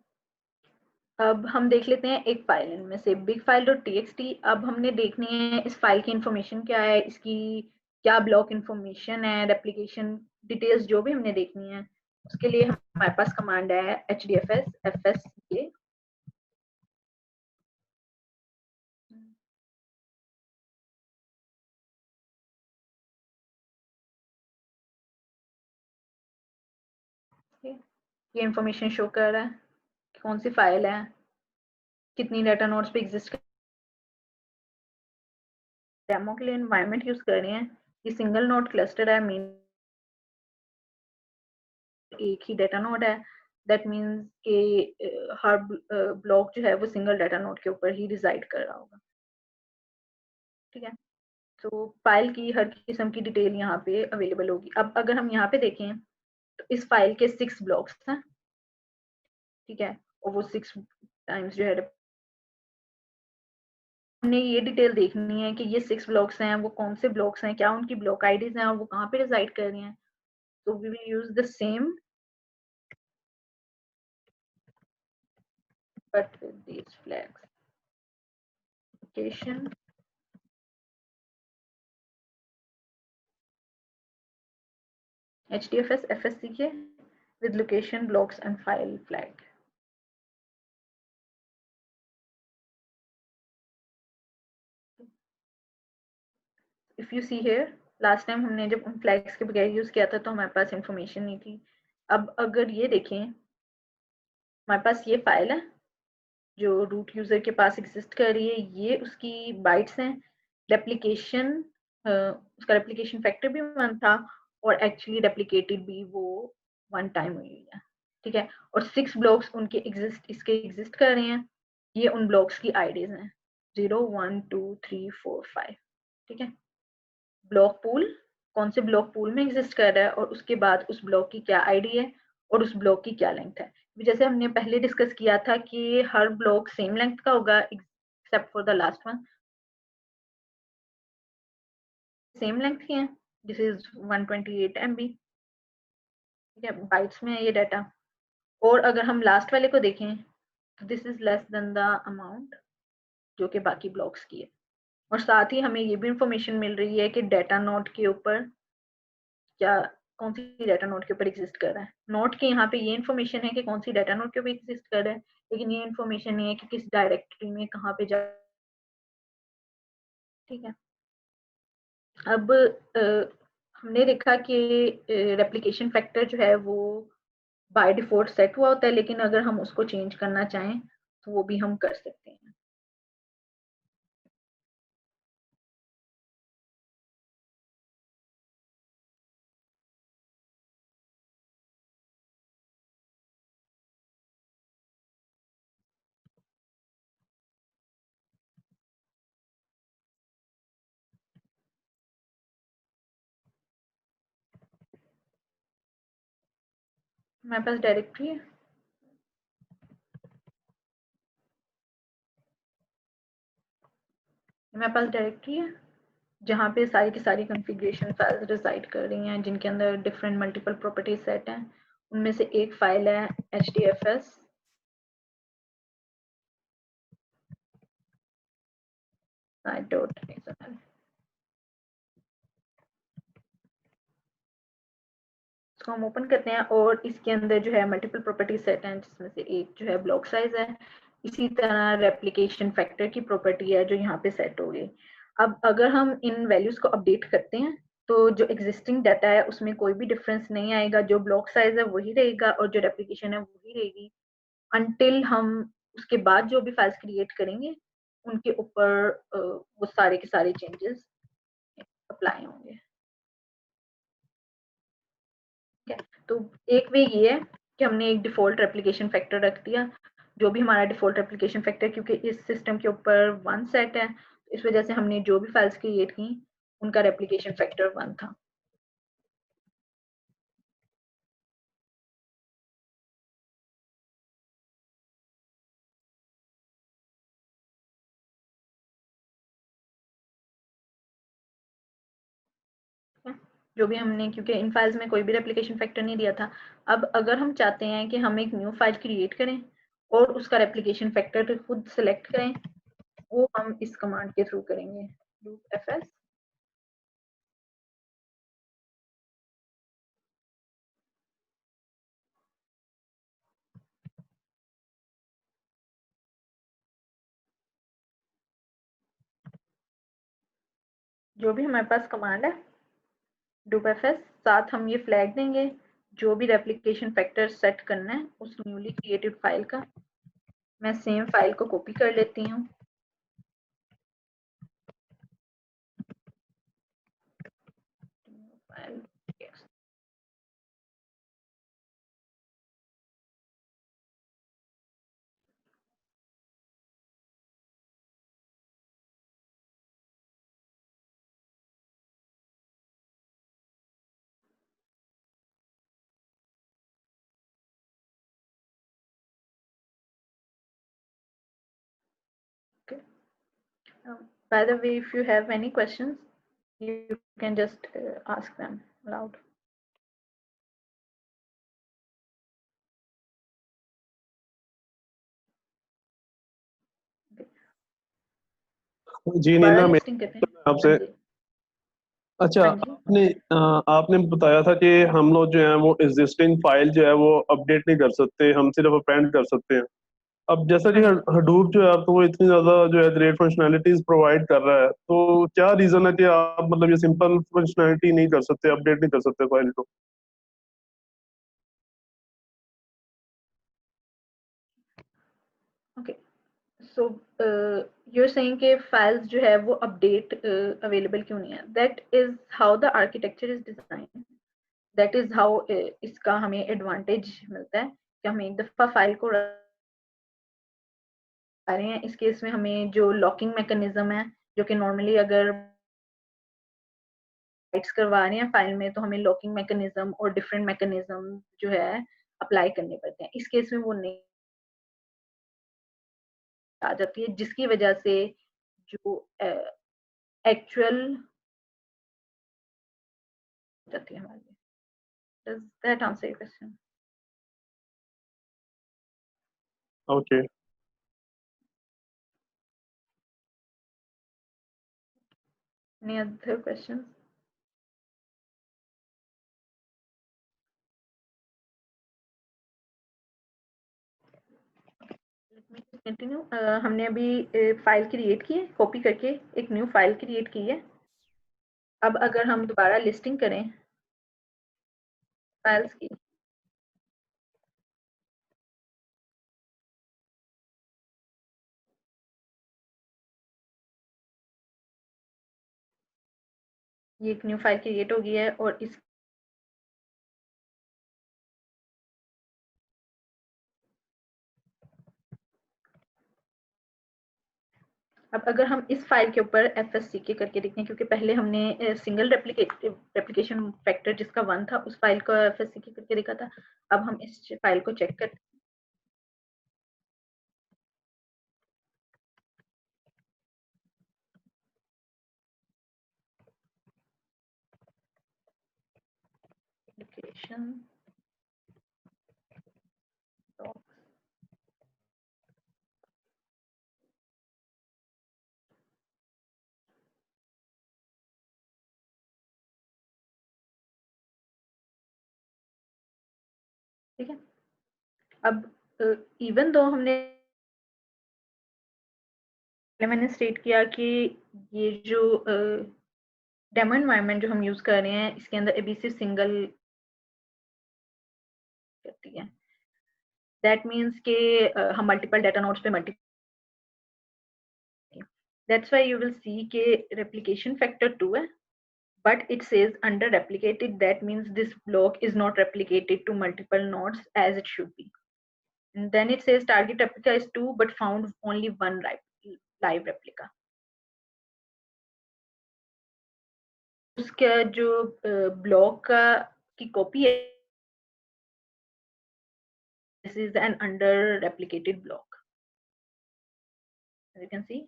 अब हम देख लेते हैं एक फाइल, इनमें से बिग फाइल डॉट txt। अब हमने देखनी है इस फाइल की इंफॉर्मेशन क्या है, इसकी क्या ब्लॉक इंफॉर्मेशन है, रेप्लिकेशन डिटेल्स जो भी हमने देखनी है। उसके लिए हमारे पास कमांड है hdfs fsca। ये इंफॉर्मेशन शो कर रहा है कि कौन सी फाइल है, कितनी डाटा नोड्स पे एग्जिस्ट। डेमो के लिए एनवायरनमेंट यूज कर रहे हैं, ये सिंगल नोड क्लस्टर है, मेन एक ही डाटा नोड है। दैट मीन्स कि हर ब्लॉक जो है वो सिंगल डाटा नोड के ऊपर ही रिजाइड कर रहा होगा, ठीक है। तो फाइल की हर किस्म की डिटेल यहाँ पे अवेलेबल होगी। अब अगर हम यहाँ पे देखें तो इस फाइल के 6 ब्लॉक्स हैं, ठीक है, और वो 6 टाइम्स जो है हमने ये डिटेल देखनी है कि ये 6 ब्लॉक्स हैं वो कौन से ब्लॉक्स हैं, क्या उनकी ब्लॉक आईडीज हैं और वो कहाँ पे रिजाइड कर रही हैं। तो we will use the same but with these flags. Location, HDFS FSCK with location, blocks and file flag. If you see here, last time हमने जब उन flags के बगैर यूज किया था तो हमारे पास इंफॉर्मेशन नहीं थी। अब अगर ये देखें, हमारे पास ये फाइल है जो रूट यूजर के पास एग्जिस्ट कर रही है, ये उसकी बाइट्स हैं। रेप्लिकेशन, उसका रेप्लिकेशन फैक्टर भी 1 था और एक्चुअली रेप्लिकेटेड भी वो 1 टाइम हुई है, ठीक है। और 6 ब्लॉक्स उनके एग्जिस्ट कर रहे हैं। ये उन ब्लॉक्स की आईडीज हैं 0 1 2 3 4 5, ठीक है। ब्लॉक पूल, कौन से ब्लॉक पूल में एग्जिस्ट कर रहा है और उसके बाद उस ब्लॉक की क्या आईडी है और उस ब्लॉक की क्या लेंथ है। जैसे हमने पहले डिस्कस किया था कि हर ब्लॉक सेम लेंथ का होगा except for the last one, same length ही है। दिस इज 128 MB, ठीक है, बाइट्स में है ये डाटा। और अगर हम लास्ट वाले को देखें तो this is less than the amount जो कि बाकी ब्लॉक्स की है। और साथ ही हमें ये भी इंफॉर्मेशन मिल रही है कि डाटा नोड के ऊपर क्या, कौन सी डाटा नोड के ऊपर एग्जिस्ट कर रहा है। नोड के यहाँ पे ये इन्फॉर्मेशन है कि कौन सी डाटा नोड के ऊपर एग्जिस्ट कर रहा है, लेकिन ये इन्फॉर्मेशन नहीं है कि किस डायरेक्टरी में कहाँ पे जा, ठीक है। अब हमने देखा कि रेप्लिकेशन फैक्टर जो है वो बाय डिफॉल्ट सेट हुआ होता है, लेकिन अगर हम उसको चेंज करना चाहें तो वो भी हम कर सकते हैं। हमारे पास डायरेक्टरी है, हमारे पास डायरेक्टरी है जहाँ पे सारी की सारी कॉन्फ़िगरेशन फाइल्स रिसाइड कर रही हैं, जिनके अंदर डिफरेंट मल्टीपल प्रॉपर्टीज सेट हैं। उनमें से एक फाइल है HDFS site.xml। इसको हम ओपन करते हैं और इसके अंदर जो है मल्टीपल प्रॉपर्टी सेट हैं, जिसमें से एक जो है ब्लॉक साइज है। इसी तरह रेप्लिकेशन फैक्टर की प्रॉपर्टी है जो यहाँ पे सेट हो गई। अब अगर हम इन वैल्यूज को अपडेट करते हैं तो जो एग्जिस्टिंग डाटा है उसमें कोई भी डिफरेंस नहीं आएगा, जो ब्लॉक साइज है वही रहेगा और जो रेप्लिकेशन है वही रहेगी, अनटिल हम उसके बाद जो भी फाइल्स क्रिएट करेंगे उनके ऊपर वो सारे के सारे चेंजेस अप्लाई होंगे, ठीक है। तो एक वे ये है कि हमने एक डिफॉल्ट रेप्लिकेशन फैक्टर रख दिया, जो भी हमारा डिफॉल्ट रेप्लिकेशन फैक्टर, क्योंकि इस सिस्टम के ऊपर 1 सेट है, इस वजह से हमने जो भी फाइल्स क्रिएट की उनका रेप्लिकेशन फैक्टर 1 था। जो भी हमने, क्योंकि इन फाइल्स में कोई भी रेप्लिकेशन फैक्टर नहीं दिया था। अब अगर हम चाहते हैं कि हम एक न्यू फाइल क्रिएट करें और उसका रेप्लिकेशन फैक्टर खुद सेलेक्ट करें, वो हम इस कमांड के थ्रू करेंगे, loop fs जो भी हमारे पास कमांड है loop fs, साथ हम ये फ्लैग देंगे जो भी रेप्लिकेशन फैक्टर सेट करना है उस न्यूली क्रिएटेड फाइल का। मैं सेम फाइल को कॉपी कर लेती हूँ, file by the way, if you have any questions you can just ask them aloud. जी दोबारा नीना, लिस्टिंग करते हैं। आपसे हाँ जी, अच्छा, हाँ जी, आपने बताया था कि हम लोग जो है वो एग्जिस्टिंग फाइल जो है वो अपडेट नहीं कर सकते, हम सिर्फ अपेंड कर सकते हैं। अब जैसा कि हाँ जी। हडूप जो है आपको वो इतनी ज्यादा जो है ग्रेट फंक्शनैलिटीज प्रोवाइड कर रहा है, तो क्या रीजन है कि आप मतलब ये सिंपल फंक्शनैलिटी नहीं कर सकते, अपडेट नहीं कर सकते फाइल को? So you're saying कि files जो है वो update available क्यों नहीं है? That is how the architecture is designed. That is how इसका हमें advantage मिलता है कि हम एक दफा फाइल को आ रहे हैं। इस केस में हमें जो लॉकिंग मैकेनिज्म है, जो कि नॉर्मली अगर राइट्स करवा रहे हैं फाइल में, तो हमें लॉकिंग मैकेनिज्म और डिफरेंट मैकेनिज्म जो है अप्लाई करने पड़ते हैं। इस केस में वो नहीं आ जाती है, जिसकी वजह से जो एक्चुअल जाती है हमारे। Does that answer your question? Okay. Any other questions? Let me just continue. हमने अभी फाइल क्रिएट की है, कॉपी करके एक न्यू फाइल क्रिएट की है। अब अगर हम दोबारा लिस्टिंग करें फाइल्स की, ये एक न्यू फाइल क्रिएट हो गई है और इस अब अगर हम इस फाइल के ऊपर FSCK करके देखें, क्योंकि पहले हमने सिंगल रेप्लिकेशन फैक्टर जिसका 1 था उस फाइल को FSCK करके देखा था। अब हम इस फाइल को चेक करते हैं। एप्लीकेशन ठीक है। अब इवन दो मैंने स्टेट किया कि ये जो डेमो एनवायरनमेंट जो हम यूज कर रहे हैं इसके अंदर एबीसी सिंगल करती है। दैट मीन्स के हम मल्टीपल डाटा नोड्स पे multiple, that's why you will see के रेप्लिकेशन फैक्टर 2 है, but it says under replicated, that means this block is not replicated to multiple nodes as it should be. And then it says target replica is 2 but found only one live replica. उसका जो ब्लॉक की कॉपी है, this is an under replicated block, as you can see.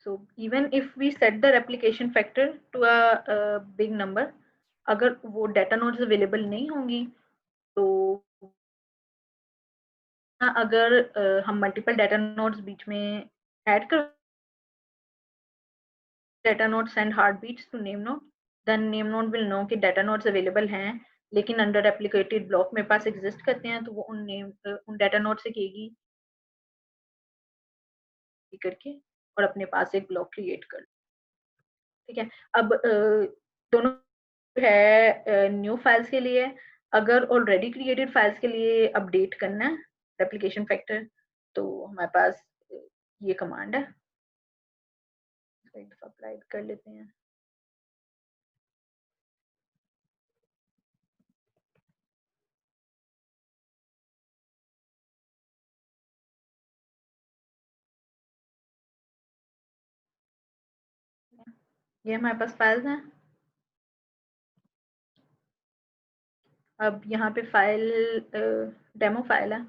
So even if we set the replication factor to a big number, अगर वो data nodes available नहीं होंगी तो अगर हम मल्टीपल डाटा नोड्स बीच में ऐड कर data node send heartbeats to name node, then name node will know कि data nodes available हैं, लेकिन under replicated block मेरे पास exist करते हैं, तो वो उन data node से कहेगी करके और अपने पास एक ब्लॉक क्रिएट कर। ठीक है। अब दोनों है न्यू फाइल्स के लिए, अगर ऑलरेडी क्रिएटेड फाइल्स के लिए अपडेट करना है रेप्लिकेशन फैक्टर, तो हमारे पास ये कमांड है, एक दफा अप्लाई कर लेते हैं। ये हमारे पास फाइल्स हैं। अब यहाँ पे फाइल डेमो फाइल है,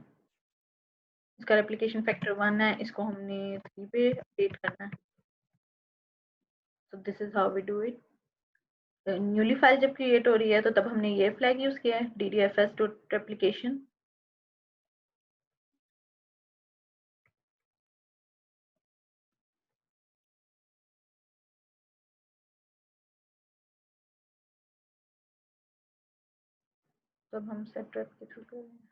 इसका रेप्लिकेशन फैक्टर 1 है, इसको हमने 3 पे अपडेट करना है। So this is how we do it. Newly file जब क्रिएट हो रही है तो तब हमने ये फ्लैग यूज किया है ddfs.replication। तब हम सेटअप के थ्रू कर रहे हैं।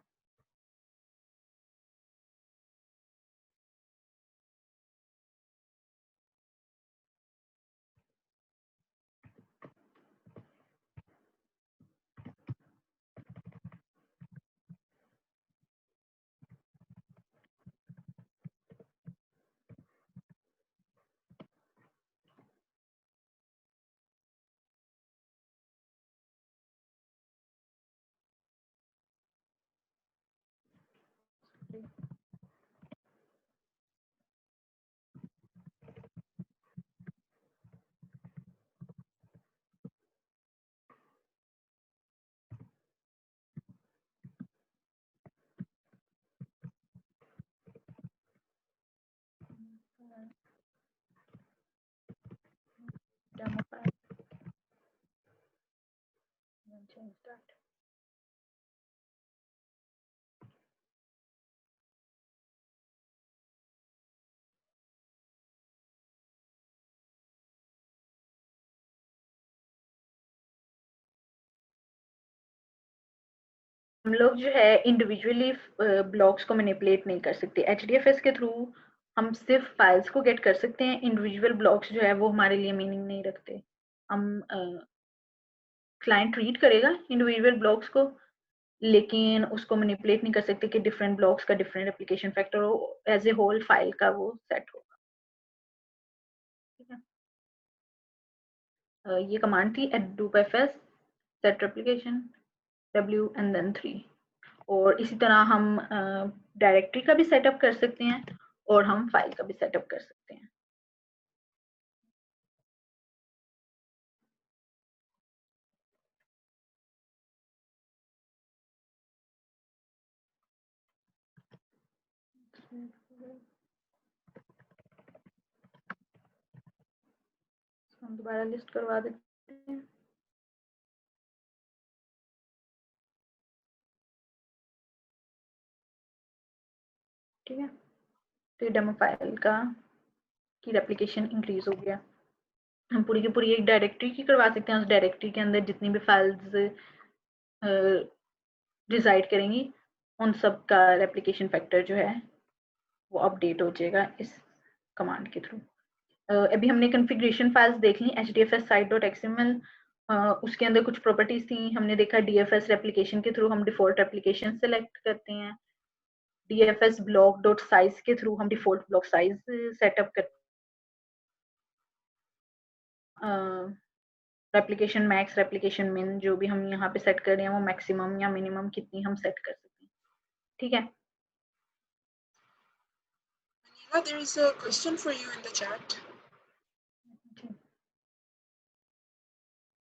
demo file and change that. हम लोग जो है इंडिविजुअली ब्लॉक्स को मैनिपुलेट नहीं कर सकते। HDFS के थ्रू हम सिर्फ फाइल्स को गेट कर सकते हैं, इंडिविजुअल ब्लॉक्स जो है वो हमारे लिए मीनिंग नहीं रखते। हम क्लाइंट रीड करेगा इंडिविजुअल ब्लॉक्स को, लेकिन उसको मैनिपुलेट नहीं कर सकते कि डिफरेंट ब्लॉक्स का डिफरेंट एप्लीकेशन फैक्टर हो, एज ए होल फाइल का वो सेट होगा। ठीक है, ये कमांड थी @loopfs set replication w and then 3। और इसी तरह हम डायरेक्टरी का भी सेटअप कर सकते हैं और हम फाइल का भी सेटअप कर सकते हैं। हम दोबारा लिस्ट करवा देते हैं। ठीक है, तो ये डेमो फाइल का की रेप्लिकेशन इंक्रीज हो गया। हम पूरी की पूरी एक डायरेक्टरी की करवा सकते हैं, उस डायरेक्टरी के अंदर जितनी भी फाइल्स रिजाइड करेंगी उन सब का रेप्लिकेशन फैक्टर जो है वो अपडेट हो जाएगा इस कमांड के थ्रू। अभी हमने कॉन्फ़िगरेशन फाइल्स देख ली HDFS site.xml, उसके अंदर कुछ प्रॉपर्टीज थी। हमने देखा DFS रेप्लिकेशन के थ्रू हम डिफॉल्ट रेप्लिकेशन सेलेक्ट करते हैं, DFS block.size के थ्रू हम डिफॉल्ट ब्लॉक साइज सेटअप करते हैं। रेप्लिकेशन मैक्स, रेप्लिकेशन मिन जो भी हम यहाँ पे सेट कर रहे हैं वो मैक्सिमम या मिनिमम कितनी हम सेट कर सकते हैं। ठीक है, There is a question for you in the chat.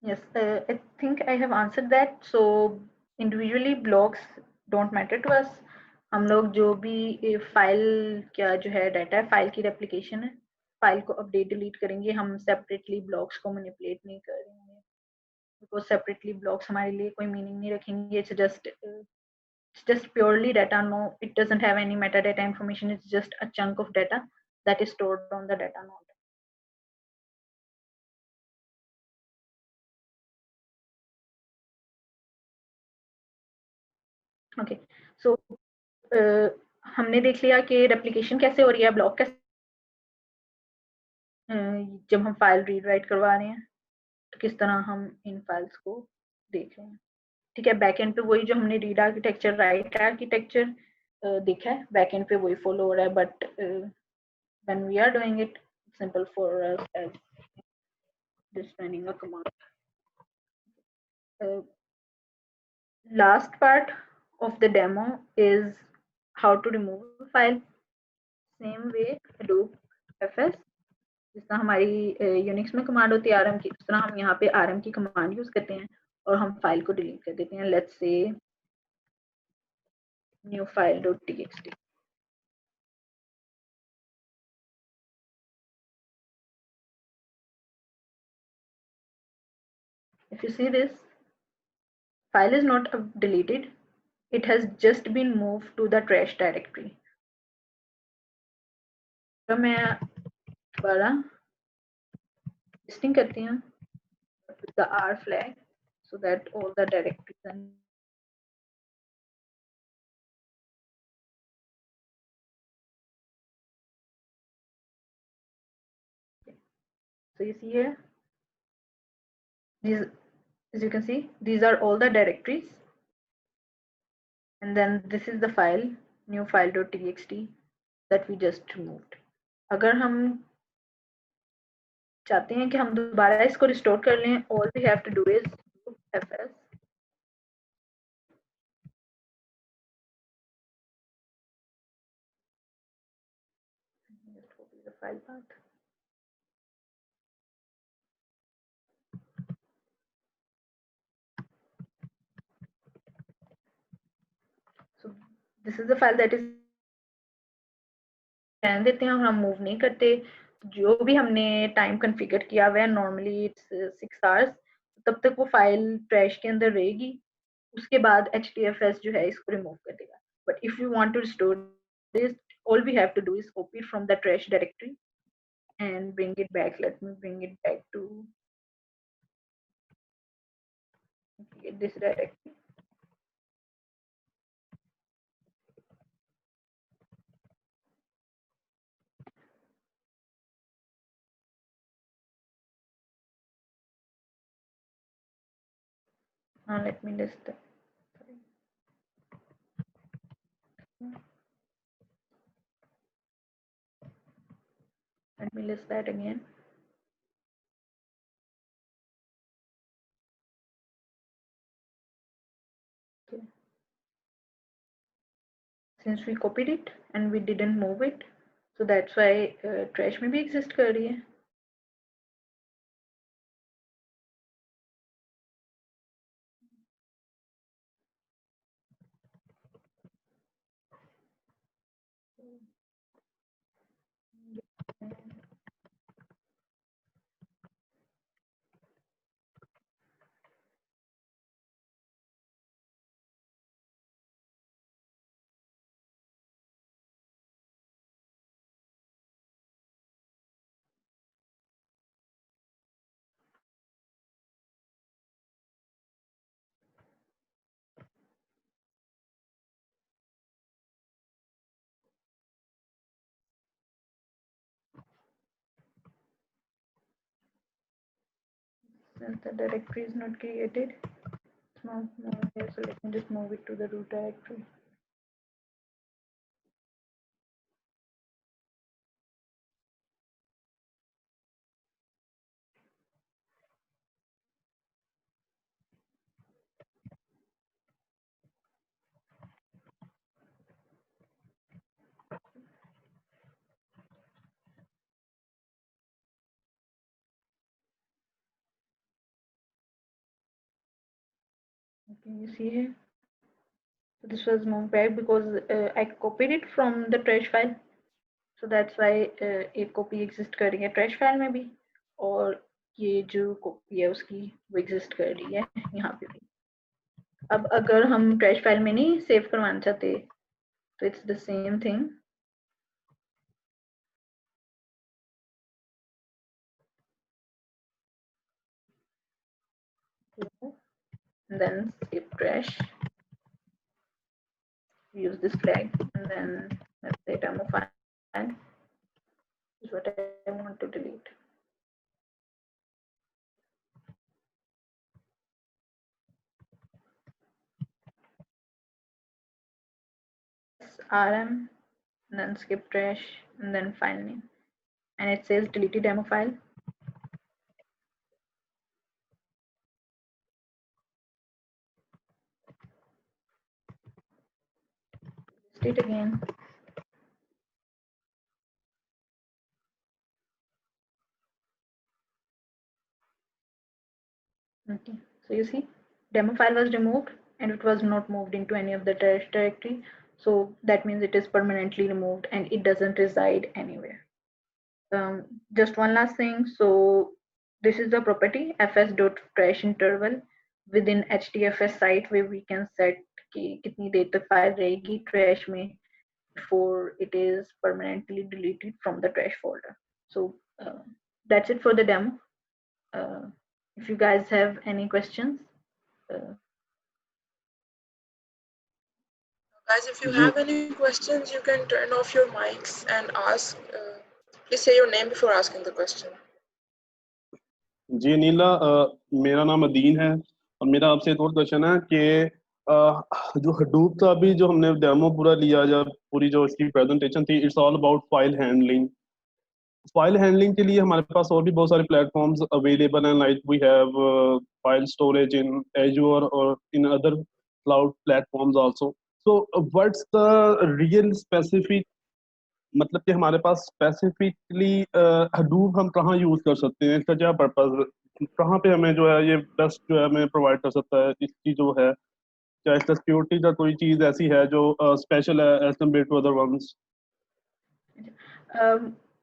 Yes, I think I have answered that. So individually blocks don't matter to us. हम लोग जो भी फाइल क्या जो है डाटा है, फाइल की रेप्लिकेशन है, फाइल को अपडेट डिलीट करेंगे, हम सेपरेटली ब्लॉक्स को मैनिपुलेट नहीं करेंगे, बिकॉज सेपरेटली ब्लॉक्स हमारे लिए कोई मीनिंग नहीं रखेंगे। It's just purely data. No, it doesn't have any metadata information. It's just a chunk of data that is stored on the data node. Okay, so हमने देख लिया कि रेप्लिकेशन कैसे हो रही है, ब्लॉक कैसे जब हम फाइल रीड राइट करवा रहे हैं तो किस तरह हम इन फाइल्स को देख रहे हैं। ठीक है, बैकएंड पे वही जो हमने रीड आर्किटेक्चर राइट आर्किटेक्चर देखा है, बैकएंड पे वही फॉलो हो रहा है, but when we are doing it, simple for us as just running a command. Last part of the demo is how to remove a file. Same way Hadoop FS, जिस तरह हमारी यूनिक्स में कमांड होती है rm की, उस तरह हम यहाँ पे rm की कमांड यूज करते हैं और हम फाइल को डिलीट कर देते हैं। Let's say new file.txt. If you see this, file is not deleted, it has just been moved to the trash directory. तो मैं दोबारा लिस्टिंग करती हूँ with the R flag so that all the directories and so you see here, these, as you can see, these are all the directories, and then this is the file new file.txt that we just removed. अगर हम चाहते हैं कि हम दोबारा इसको रिस्टोर कर लें, all we have to do is fs just copy the file path. So this is the file that is रहने देते हैं, हम मूव नहीं करते. जो भी हमने टाइम कॉन्फ़िगर किया हुआ है नॉर्मली इट्स 6 आवर्स, तब तक वो फाइल ट्रैश के अंदर रहेगी. उसके बाद HDFS जो है इसको रिमूव कर देगा. But if you want to restore this, all we have to do is copy it from the trash directory and bring it back. Let me bring it back to this directory. Now let me list the, sorry. Let me list that again. Okay. Since we copied it and we didn't move it, so that's why trash में भी exist कर रही है. Since the directory is not created, it's not here, so let me just move it to the root directory. Okay, you see here. So this was moved back because I copied it from the trash file. So that's why एक copy exist कर रही है trash file में भी, और ये जो copy है उसकी वो exist कर रही है यहाँ पे भी. अब अगर हम trash file में नहीं save करवाना चाहते, तो it's the same thing. And then skip trash, use this flag, and then let's say demo file is what I want to delete. RM, and then skip trash, and then file name, and it says deleted demo file. List it again. Okay, so you see demo file was removed and it was not moved into any of the trash directory, so that means it is permanently removed and it doesn't reside anywhere. Just one last thing, so this is the property fs.trash interval within HDFS site where we can set कि कितनी देर तक file रहेगी trash में before it is permanently deleted from the trash folder. So that's it for the demo. If you guys have any questions. Guys, if you have any questions, you can turn off your mics and ask. Please say your name before asking the question. जी नीला, मेरा नाम अदीन है और मेरा आपसे एक और क्वेश्चन है कि जो हडूप का अभी जो हमने डेमो पूरा लिया, जब पूरी जो इसकी प्रेजेंटेशन थी, it's all about file handling. File handling के लिए हमारे पास और भी बहुत सारे प्लेटफॉर्म्स अवेलेबल हैं, like we have file storage in Azure और in other cloud platforms also. So what's the real specific मतलब कि हमारे पास स्पेसिफिकली हडूप हम कहाँ यूज कर सकते हैं, इसका क्या पर्पज, कहाँ पे हमें जो है ये बेस्ट जो है हमें प्रोवाइड कर सकता है, इसकी जो है क्या इसका सिक्योरिटी का कोई चीज ऐसी है जो स्पेशल है as compared to other ones?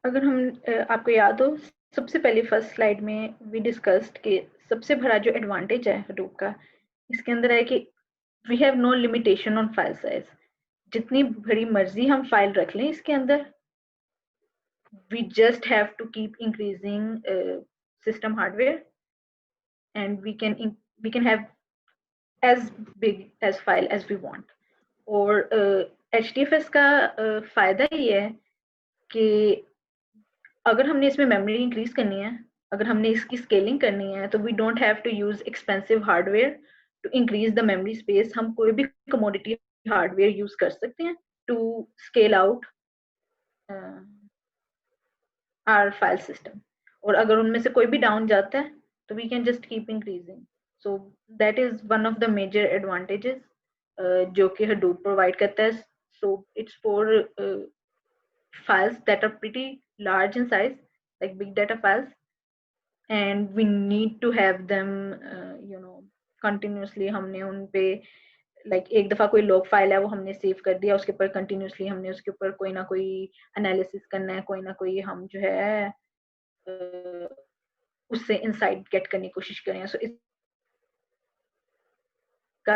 अगर हम आपको याद हो सबसे पहले फर्स्ट स्लाइड में वी डिस्कस्ड कि सबसे बड़ा जो एडवांटेज है हडूप का इसके अंदर है कि we have no limitation on file size. जितनी बड़ी मर्जी हम फाइल रख लें इसके अंदर, we just have to keep increasing system hardware and we can have as big as file as we want. और HDFS का फायदा ये है कि अगर हमने इसमें मेमोरी इंक्रीज करनी है, अगर हमने इसकी स्केलिंग करनी है, तो we don't have to use expensive hardware to increase the memory space. हम कोई भी कमोडिटी हार्डवेयर यूज कर सकते हैं to scale out our file system. और अगर उनमें से कोई भी डाउन जाता है तो we can just keep increasing. So that is one of the major advantages जो कि हडूप प्रोवाइड करता है। So it's for files that are pretty large in size, like big data files, and we need to have them continuously। हमने उन पे like एक दफा कोई लॉग फाइल है वो हमने सेव कर दिया, उसके ऊपर कंटिन्यूसली हमने उसके ऊपर कोई ना कोई एनालिसिस करना है, कोई ना कोई हम जो है उससे इंसाइट गेट करने की कोशिश करें। सो इसका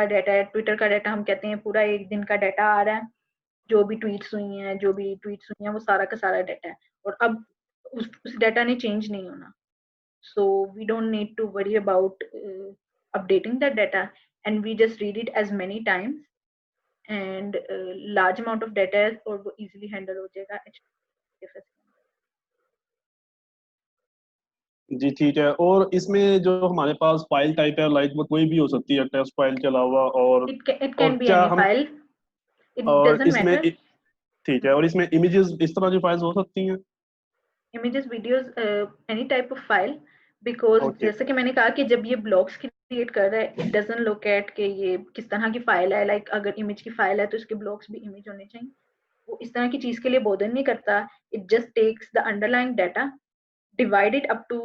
डाटा है, ट्विटर का डाटा हम कहते हैं पूरा एक दिन का डाटा आ रहा है, जो भी ट्वीट्स हुई हैं वो सारा का सारा डाटा है, और अब उस डाटा ने चेंज नहीं होना। So we don't need to worry about updating that data and we just read it as many times and large amount of data है और वो इजीली हैंडल हो जाएगा HDFS। जी ठीक है। और इसमें जो हमारे पास फाइल टाइप है लाइक वो कोई भी हो सकती है टेक्स्ट फाइल के अलावा, It और can be क्या any हम, file, it और doesn't इसमें matter। ठीक है, और इसमें इमेजेस इस तरह की फाइल्स हो सकती हैं? Images, videos, any type of file, because okay. जैसे कि मैंने कहा कि जब ये ब्लॉग्स क्रिएट कर रहा है, it doesn't look at कि ये किस तरह की फाइल है, लाइक अगर इमेज की फाइल है तो इसके ब्लॉग्स भी इमेज होने चाहिए। वो इस तरह की चीज के लिए बॉदर नहीं करता। It just takes the underlying data, divided up to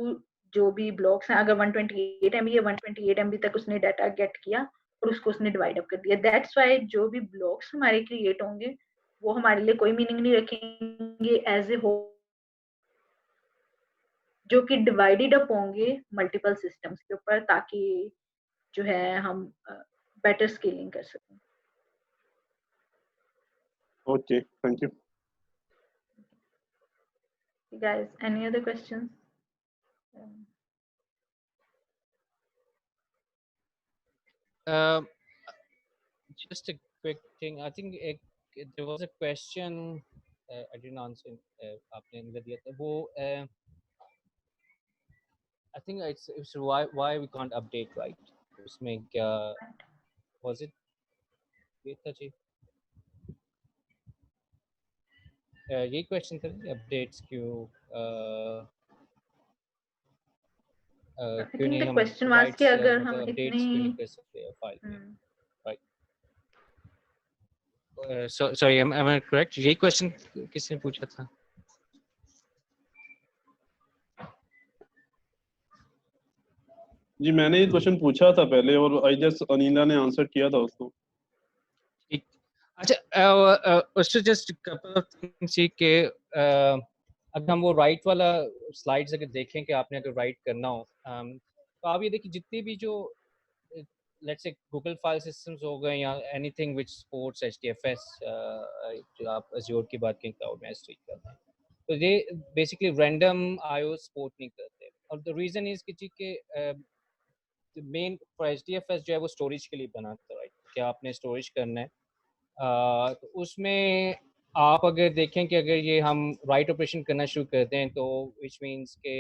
जो भी ब्लॉक्स हैं। अगर 128 MB या 128 MB तक उसने डाटा गेट किया और उसको उसने डिवाइड अप कर दिया। दैट्स वाई जो भी ब्लॉक्स हमारे क्रिएट होंगे वो हमारे लिए कोई मीनिंग नहीं रखेंगे एज ए होल, जो कि डिवाइडेड अप होंगे मल्टीपल सिस्टम्स के ऊपर, ताकि जो है हम बेटर स्केलिंग कर सकें। Okay, thank you. Guys, any other questions? Just a quick thing. I think there was a question I didn't answer. आपने आंसर दिया था वो I think it's why we can't update, right? उसमें क्या was it? ये था जी। ये क्वेश्चन था अपडेट्स क्यों I क्यों think नहीं the हम question was कि राइट्स अगर हम मतलब इतनी अपडेट्स क्यों नहीं कर सकते फाइल में, right? Sorry, am I correct? ये क्वेश्चन किसने पूछा था? जी मैंने ये क्वेश्चन पूछा था पहले और आई गेस अनिला ने आंसर किया था उसको। अच्छा, उससे जस्ट कपल ऑफ थिंग्स कि अगर हम वो राइट वाला स्लाइड्स अगर देखें कि आपने अगर राइट करना हो, तो आप ये देखिए जितनी भी जो let's say Google file systems हो गए या एनीथिंग व्हिच सपोर्ट्स HDFS, जो आप अज़्योर की बात करें क्लाउड में S3 करते हैं, तो ये बेसिकली रैंडम IO सपोर्ट नहीं करते। और द रीज़न इज कि मेन फॉर HDFS जो है वो स्टोरेज के लिए बनाता है, राइट? क्या आपने स्टोरेज करना है, तो उसमें आप अगर देखें कि अगर ये हम राइट ऑपरेशन करना शुरू करते हैं तो विच मीन्स के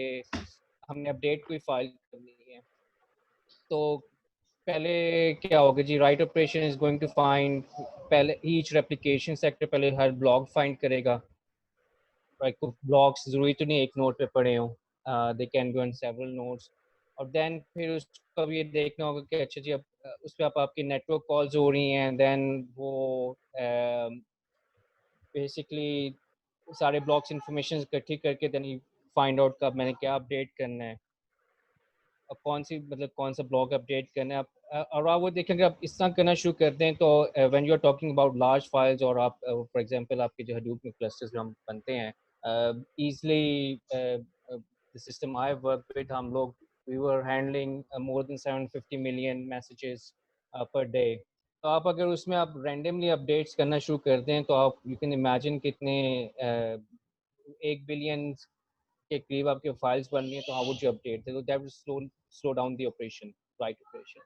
हमने अपडेट कोई फाइल करनी है, तो पहले क्या होगा जी, write operation is going to find पहले ईच रेप्लिकेशन सेक्टर, पहले हर ब्लॉक फाइंड करेगा, राइट? कुछ ब्लॉक्स जरूरी तो नहीं एक नोड पे पड़े हों, they can be on several nodes. और देन फिर उसका भी ये देखना होगा कि अच्छा जी अब उस पर आपकी नेटवर्क कॉल्स हो रही हैं, देन वो बेसिकली सारे ब्लॉक्स इन्फॉर्मेशन इकट्ठी करके देन यू फाइंड आउट कब मैंने क्या अपडेट करना है, अब कौन सी मतलब कौन सा ब्लॉक अपडेट करना है। और आप वो देखेंगे आप इस तरह करना शुरू करते हैं तो when you are talking about large files, और आप फॉर एग्जांपल आपके जो हडूप में क्लस्टर्स जो हम बनते हैं easily the system I work with, हम लोग we were handling more than 750 million messages per day। तो आप अगर उसमें आप रैंडमली अपडेट्स करना शुरू करते हैं तो आप यू कैन इमेजिन कितने 1 बिलियन के करीब आपके फाइल्स बन रही हैं, तो हाउ वुड यू अपडेट, तो that will slow down the operation, write operation.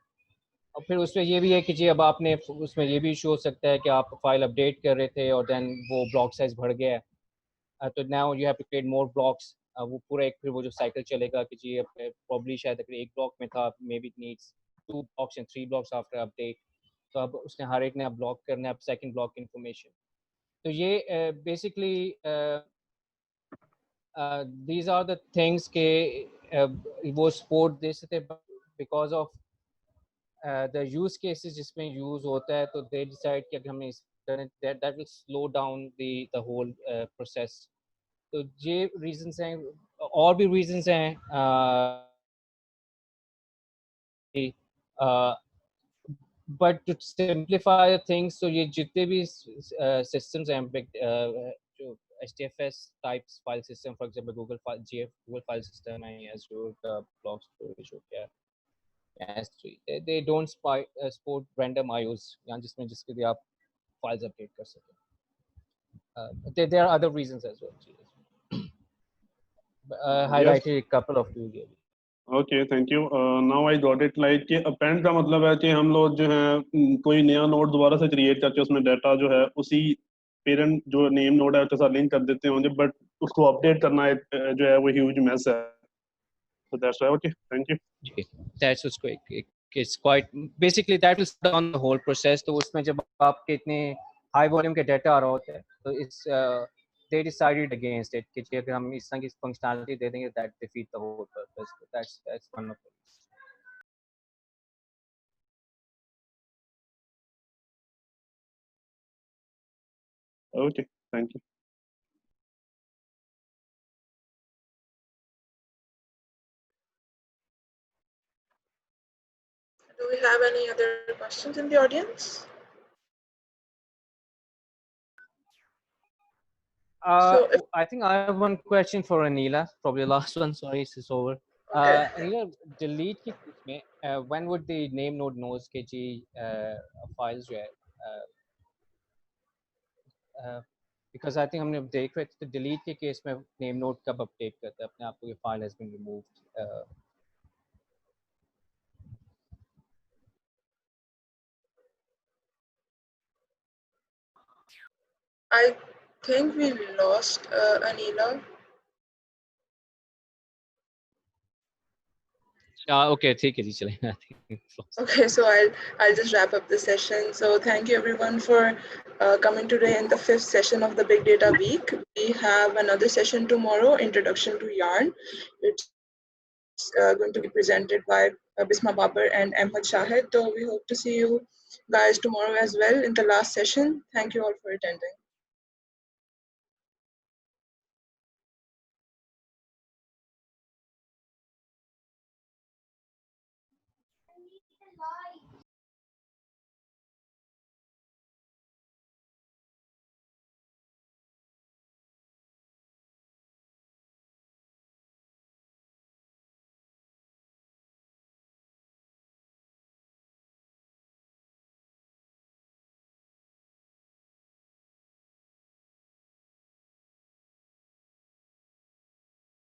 और फिर उसमें ये भी है कि जी अब आपने उसमें ये भी इशू हो सकता है कि आप फाइल अपडेट कर रहे थे और देन वो ब्लॉक साइज बढ़ गया है, तो now you have to create more blocks. वो पूरा एक फिर वो जो साइकिल चलेगा कि जी प्रॉब्ली शायद अगर एक ब्लॉक में था, may be it needs 2 blocks and 3 blocks after update, तो अब उसने हर एक ने अब ब्लॉक करना है अब सेकंड ब्लॉक इन्फॉर्मेशन। तो ये basically these are the things के वो सपोर्ट दे सकते because of the use cases जिसमें यूज होता है, तो they decide कि अगर हमने इस that will slow down the whole process। तो ये reasons हैं, और भी reasons हैं but to simplify things, so ये जितने भी systems हैं जो HDFS types file system, for example Google file system है, Azure का block storage हो गया, S3, they don't support random IOs यहाँ जिसमें जिसके लिए आप files update कर सकें। There are other reasons as well। Highlighted a couple of you here। Okay thank you. Now I got it, like कि अपेंड का मतलब है कि हम लोग जो है कोई नया नोड दोबारा से क्रिएट करके उसमें डाटा जो है उसी पेरेंट जो नेम नोड है उसके साथ लिंक कर देते होंगे, बट उसको अपडेट करना एक जो है वो ह्यूज मेस है। So that's why, okay, thank you. That's what's quick। It's quite basically that will slow down the whole process। तो उसमें जब आपके इतने हाई वॉल्यूम के डाटा आ रहा होता है तो इस they decided against it कि अगर हम इस तरह की फंक्शनैलिटी दे देंगे that defeat the whole purpose। That's one of the reasons। Okay, thank you। Do we have any other questions in the audience? I think I have one question for Anila, probably the last one, sorry this is over। Okay. Anila, delete के केस में when would the name node knows कि जी files जो है because I think हमने देख रहे थे तो delete के केस में name node कब अपडेट करता है अपने आप को कि file has been removed। I think we lost Anila. Okay, ठीक है जी चलें। Okay, so I'll just wrap up the session. So thank you everyone for coming today in the 5th session of the Big Data Week. We have another session tomorrow, Introduction to Yarn. It's going to be presented by Bisma Babar and Ahmed Shahid. So we hope to see you guys tomorrow as well in the last session. Thank you all for attending.